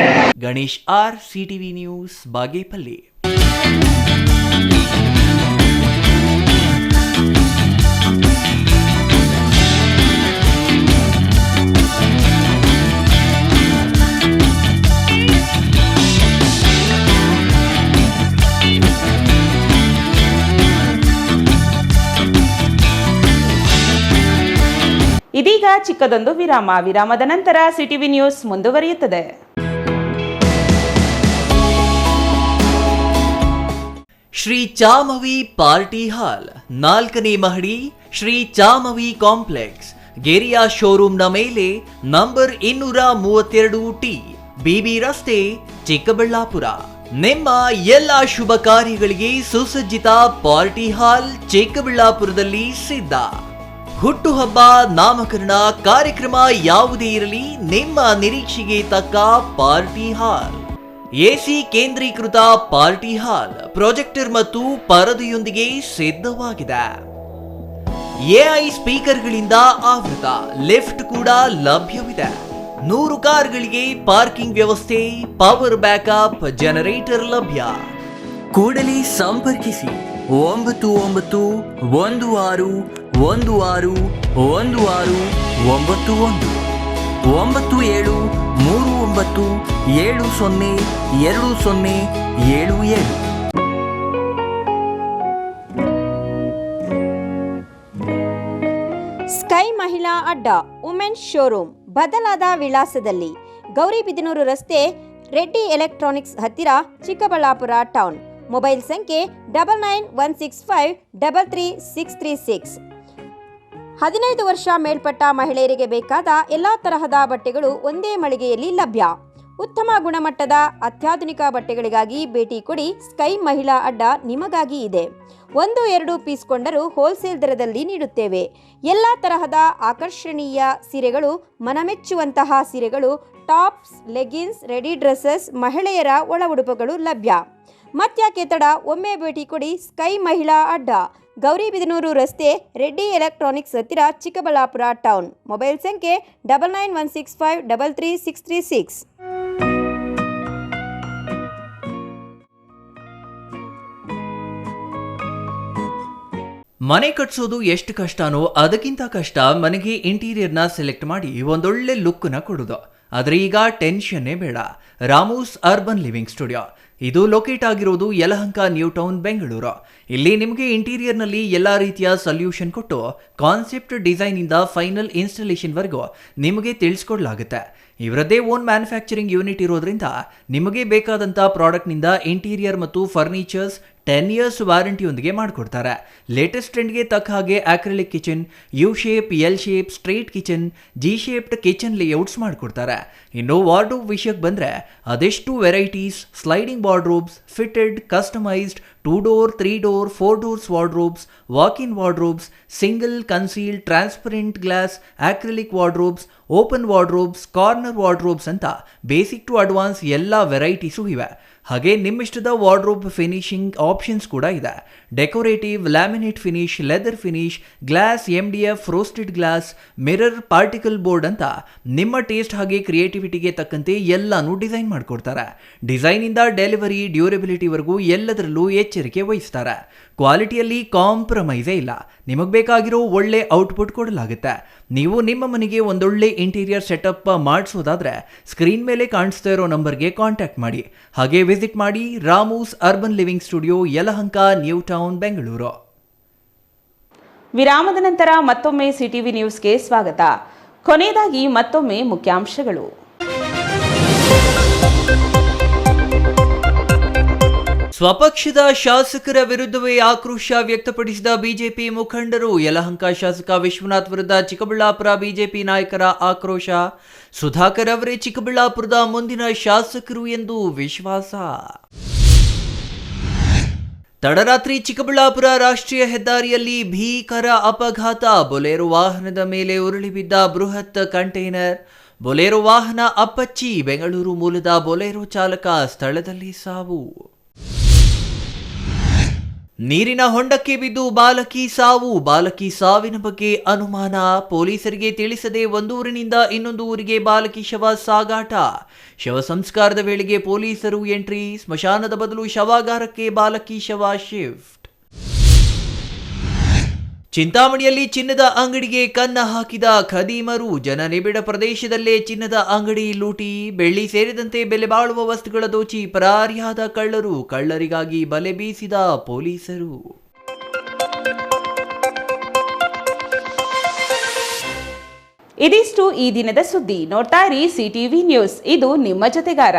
Ganesh R, CTV news, Bagepalli. ಇದೀಗ ಚಿಕ್ಕದೊಂದು ವಿರಾಮ. ವಿರಾಮದ ನಂತರ CTV ನ್ಯೂಸ್ ಮುಂದುವರಿಯುತ್ತದೆ. ಶ್ರೀ ಚಾಮವಿ ಪಾರ್ಟಿ ಹಾಲ್, 4ನೇ ಮಹಡಿ, ಶ್ರೀ ಚಾಮವಿ ಕಾಂಪ್ಲೆಕ್ಸ್, ಗೆರಿಯಾ ಶೋರೂಮ್ನ ಮೇಲೆ, ನಂಬರ್ 232T, BB ರಸ್ತೆ, ಚಿಕ್ಕಬಳ್ಳಾಪುರ. ನಿಮ್ಮ ಎಲ್ಲ ಶುಭ ಕಾರ್ಯಗಳಿಗೆ ಸುಸಜ್ಜಿತ ಪಾರ್ಟಿ ಹಾಲ್ ಚಿಕ್ಕಬಳ್ಳಾಪುರದಲ್ಲಿ ಸಿದ್ಧ. ಹುಟ್ಟುಹಬ್ಬ, ನಾಮಕರಣ, ಕಾರ್ಯಕ್ರಮ ಯಾವುದೇ ಇರಲಿ, ನಿಮ್ಮ ನಿರೀಕ್ಷೆಗೆ ತಕ್ಕ ಪಾರ್ಟಿ ಹಾಲ್. AC ಕೇಂದ್ರೀಕೃತ ಪಾರ್ಟಿ ಹಾಲ್, ಪ್ರೊಜೆಕ್ಟರ್ ಮತ್ತು ಪರದೆಯೊಂದಿಗೆ ಸಿದ್ಧವಾಗಿದೆ. AI ಸ್ಪೀಕರ್ಗಳಿಂದ ಆವೃತ, ಲಿಫ್ಟ್ ಕೂಡ ಲಭ್ಯವಿದೆ. 100 ಕಾರ್ಗಳಿಗೆ ಪಾರ್ಕಿಂಗ್ ವ್ಯವಸ್ಥೆ, ಪವರ್ ಬ್ಯಾಕಪ್, ಜನರೇಟರ್ ಲಭ್ಯ. ಕೂಡಲೇ ಸಂಪರ್ಕಿಸಿ 99161639702077. ಸ್ಕೈ ಮಹಿಳಾ ಅಡ್ಡ ವುಮೆನ್ಸ್ ಶೋರೂಮ್ ಬದಲಾದ ವಿಳಾಸದಲ್ಲಿ, ಗೌರಿಬಿದನೂರು ರಸ್ತೆ, ರೆಡ್ಡಿ ಎಲೆಕ್ಟ್ರಾನಿಕ್ಸ್ ಹತ್ತಿರ, ಚಿಕ್ಕಬಳ್ಳಾಪುರ ಟೌನ್. ಮೊಬೈಲ್ ಸಂಖ್ಯೆ 9916533636. 15 ವರ್ಷ ಮೇಲ್ಪಟ್ಟ ಮಹಿಳೆಯರಿಗೆ ಬೇಕಾದ ಎಲ್ಲ ತರಹದ ಬಟ್ಟೆಗಳು ಒಂದೇ ಮಳಿಗೆಯಲ್ಲಿ ಲಭ್ಯ. ಉತ್ತಮ ಗುಣಮಟ್ಟದ ಅತ್ಯಾಧುನಿಕ ಬಟ್ಟೆಗಳಿಗಾಗಿ ಭೇಟಿ ಕೊಡಿ. ಸ್ಕೈ ಮಹಿಳಾ ಅಡ್ಡ ನಿಮಗಾಗಿ ಇದೆ. 1-2 ಪೀಸ್ ಕೊಂಡರೂ ಹೋಲ್ಸೇಲ್ ದರದಲ್ಲಿ ನೀಡುತ್ತೇವೆ. ಎಲ್ಲ ತರಹದ ಆಕರ್ಷಣೀಯ ಸೀರೆಗಳು, ಮನಮೆಚ್ಚುವಂತಹ ಸೀರೆಗಳು, ಟಾಪ್ಸ್, ಲೆಗಿನ್ಸ್, ರೆಡಿ ಡ್ರೆಸ್ಸಸ್, ಮಹಿಳೆಯರ ಒಳ ಉಡುಪುಗಳು ಲಭ್ಯ. ಮತ್ಯಾಕೆ ತಡ, ಒಮ್ಮೆ ಭೇಟಿ ಕೊಡಿ. ಸ್ಕೈ ಮಹಿಳಾ ಅಡ್ಡ, ಗೌರಿಬಿದನೂರು ರಸ್ತೆ, ರೆಡ್ಡಿ ಎಲೆಕ್ಟ್ರಾನಿಕ್ಸ್ ಹತ್ತಿರ, ಚಿಕ್ಕಬಳ್ಳಾಪುರ ಟೌನ್. ಮೊಬೈಲ್ ಸಂಖ್ಯೆ 9916533636. ಮನೆ ಕಟ್ಸೋದು ಎಷ್ಟು ಕಷ್ಟನೋ ಅದಕ್ಕಿಂತ ಕಷ್ಟ ಮನೆಗೆ ಇಂಟೀರಿಯರ್ನ ಸೆಲೆಕ್ಟ್ ಮಾಡಿ ಒಂದೊಳ್ಳೆ ಲುಕ್ನ ಕೊಡೋದು. ಆದರೆ ಈಗ ಟೆನ್ಷನ್ನೇ ಬೇಡ. ರಾಮೂಸ್ ಅರ್ಬನ್ ಲಿವಿಂಗ್ ಸ್ಟುಡಿಯೋ ಇದು ಲೊಕೇಟ್ ಆಗಿರೋದು ಯಲಹಂಕ ನ್ಯೂ ಟೌನ್, ಬೆಂಗಳೂರು. ಇಲ್ಲಿ ನಿಮಗೆ ಇಂಟೀರಿಯರ್ನಲ್ಲಿ ಎಲ್ಲ ರೀತಿಯ ಸೊಲ್ಯೂಷನ್ ಕೊಟ್ಟು ಕಾನ್ಸೆಪ್ಟ್ ಡಿಸೈನಿಂದ ಫೈನಲ್ ಇನ್ಸ್ಟಾಲೇಷನ್ವರೆಗೂ ನಿಮಗೆ ತಿಳಿಸ್ಕೊಡ್ಲಾಗುತ್ತೆ. ಇವರದ್ದೇ ಓನ್ ಮ್ಯಾನುಫ್ಯಾಕ್ಚರಿಂಗ್ ಯೂನಿಟ್ ಇರೋದ್ರಿಂದ ನಿಮಗೆ ಬೇಕಾದಂಥ ಪ್ರಾಡಕ್ಟ್ನಿಂದ ಇಂಟೀರಿಯರ್ ಮತ್ತು ಫರ್ನಿಚರ್ಸ್ 10 years ವಾರಂಟಿಯೊಂದಿಗೆ ಮಾಡಿಕೊಡ್ತಾರೆ. ಲೇಟೆಸ್ಟ್ ಟ್ರೆಂಡ್ಗೆ ತಕ್ಕ ಹಾಗೆ acrylic kitchen, U shape, L shape, straight kitchen, G shaped kitchen layouts ಮಾಡಿಕೊಡ್ತಾರೆ. ಇನ್ನು ವಾರ್ಡ್ರೋಬ್ ವಿಷಯಕ್ಕೆ ಬಂದರೆ ಅದೆಷ್ಟು varieties, sliding wardrobes, fitted, customised, 2 door, 3 door, 4 doors wardrobes, walk-in wardrobes, single, concealed, transparent glass, acrylic wardrobes, open wardrobes, corner wardrobes ಅಂತ basic to advance ಎಲ್ಲ varieties ಇವೆ. ಹಾಗೆ ನಿಮ್ಮಿಷ್ಟದ wardrobe finishing options ಕೂಡ ಇದೆ. Decorative, laminate finish, leather finish, glass, MDF, roasted glass, mirror, particle board ಅಂತ ನಿಮ್ಮ taste ಹಾಗೆ ಕ್ರಿಯೇಟಿವಿಟಿಗೆ ತಕ್ಕಂತೆ ಎಲ್ಲಾನು ಡಿಸೈನ್ ಮಾಡಿಕೊಡ್ತಾರೆ. ಡಿಸೈನಿಂದ ಡೆಲಿವರಿ, ಡ್ಯೂರಬಿಲಿಟಿವರೆಗೂ ಎಲ್ಲದರಲ್ಲೂ ಎಚ್ಚರಿಕೆ ವಹಿಸ್ತಾರೆ. ಕ್ವಾಲಿಟಿಯಲ್ಲಿ ಕಾಂಪ್ರಮೈಸೇ ಇಲ್ಲ. ನಿಮಗೆ ಬೇಕಾಗಿರೋ ಒಳ್ಳೆ ಔಟ್ಪುಟ್ ಕೊಡಲಾಗುತ್ತೆ. ನೀವು ನಿಮ್ಮ ಮನೆಗೆ ಒಂದೊಳ್ಳೆ ಇಂಟೀರಿಯರ್ ಸೆಟಪ್ ಮಾಡಿಸೋದಾದ್ರೆ ಸ್ಕ್ರೀನ್ ಮೇಲೆ ಕಾಣಿಸ್ತಾ ಇರೋ ನಂಬರ್ಗೆ ಕಾಂಟ್ಯಾಕ್ಟ್ ಮಾಡಿ. ಹಾಗೆ ವಿಸಿಟ್ ಮಾಡಿ Ramu's urban living studio, Yelahanka, new town, Bengaluru. ವಿರಾಮದ ನಂತರ ಮತ್ತೊಮ್ಮೆ ಸಿಟಿವಿ ನ್ಯೂಸ್ಗೆ ಸ್ವಾಗತ. ಕೊನೆಯದಾಗಿ ಮತ್ತೊಮ್ಮೆ ಮುಖ್ಯಾಂಶಗಳು. ಸ್ವಪಕ್ಷದ ಶಾಸಕರ ವಿರುದ್ಧವೇ ಆಕ್ರೋಶ ವ್ಯಕ್ತಪಡಿಸಿದ ಬಿಜೆಪಿ ಮುಖಂಡರು. ಯಲಹಂಕ ಶಾಸಕ ವಿಶ್ವನಾಥ್ ವಿರುದ್ಧ ಚಿಕ್ಕಬಳ್ಳಾಪುರ ಬಿಜೆಪಿ ನಾಯಕರ ಆಕ್ರೋಶ. ಸುಧಾಕರ್ ಅವರೇ ಚಿಕ್ಕಬಳ್ಳಾಪುರದ ಮುಂದಿನ ಶಾಸಕರು ಎಂದು ವಿಶ್ವಾಸ. ತಡರಾತ್ರಿ ಚಿಕ್ಕಬಳ್ಳಾಪುರ ರಾಷ್ಟ್ರೀಯ ಹೆದ್ದಾರಿಯಲ್ಲಿ ಭೀಕರ ಅಪಘಾತ. ಬೊಲೆರೋ ವಾಹನದ ಮೇಲೆ ಉರುಳಿ ಬಿದ್ದ ಬೃಹತ್ ಕಂಟೈನರ್. ಬೊಲೆರೋ ವಾಹನ ಅಪ್ಪಚ್ಚಿ. ಬೆಂಗಳೂರು ಮೂಲದ ಬೊಲೆರೋ ಚಾಲಕ ಸ್ಥಳದಲ್ಲಿ ಸಾವು. ನೀರಿನ ಹೊಂಡಕ್ಕೆ ಬಿದ್ದು ಬಾಲಕಿ ಸಾವು. ಬಾಲಕಿ ಸಾವಿನ ಬಗ್ಗೆ ಅನುಮಾನ. ಪೊಲೀಸರಿಗೆ ತಿಳಿಸದೆ ಒಂದು ಊರಿನಿಂದ ಇನ್ನೊಂದು ಊರಿಗೆ ಬಾಲಕಿ ಶವ ಸಾಗಾಟ. ಶವ ಸಂಸ್ಕಾರದ ವೇಳೆಗೆ ಪೊಲೀಸರು ಎಂಟ್ರಿ. ಸ್ಮಶಾನದ ಬದಲು ಶವಾಗಾರಕ್ಕೆ ಬಾಲಕಿ ಶವ ಶಿಫ್ಟ್. ಚಿಂತಾಮಣಿಯಲ್ಲಿ ಚಿನ್ನದ ಅಂಗಡಿಗೆ ಕನ್ನ ಹಾಕಿದ ಖದೀಮರು. ಜನನಿಬಿಡ ಪ್ರದೇಶದಲ್ಲೇ ಚಿನ್ನದ ಅಂಗಡಿ ಲೂಟಿ. ಬೆಳ್ಳಿ ಸೇರಿದಂತೆ ಬೆಲೆ ಬಾಳುವ ವಸ್ತುಗಳ ದೋಚಿ ಪರಾರಿಯಾದ ಕಳ್ಳರು. ಕಳ್ಳರಿಗಾಗಿ ಬಲೆ ಬೀಸಿದ ಪೊಲೀಸರು. ಇದಿಷ್ಟು ಈ ದಿನದ ಸುದ್ದಿ. ನೋಡ್ತಾ ಇರಿ ಸಿಟಿವಿ ನ್ಯೂಸ್, ಇದು ನಿಮ್ಮ ಜೊತೆಗಾರ.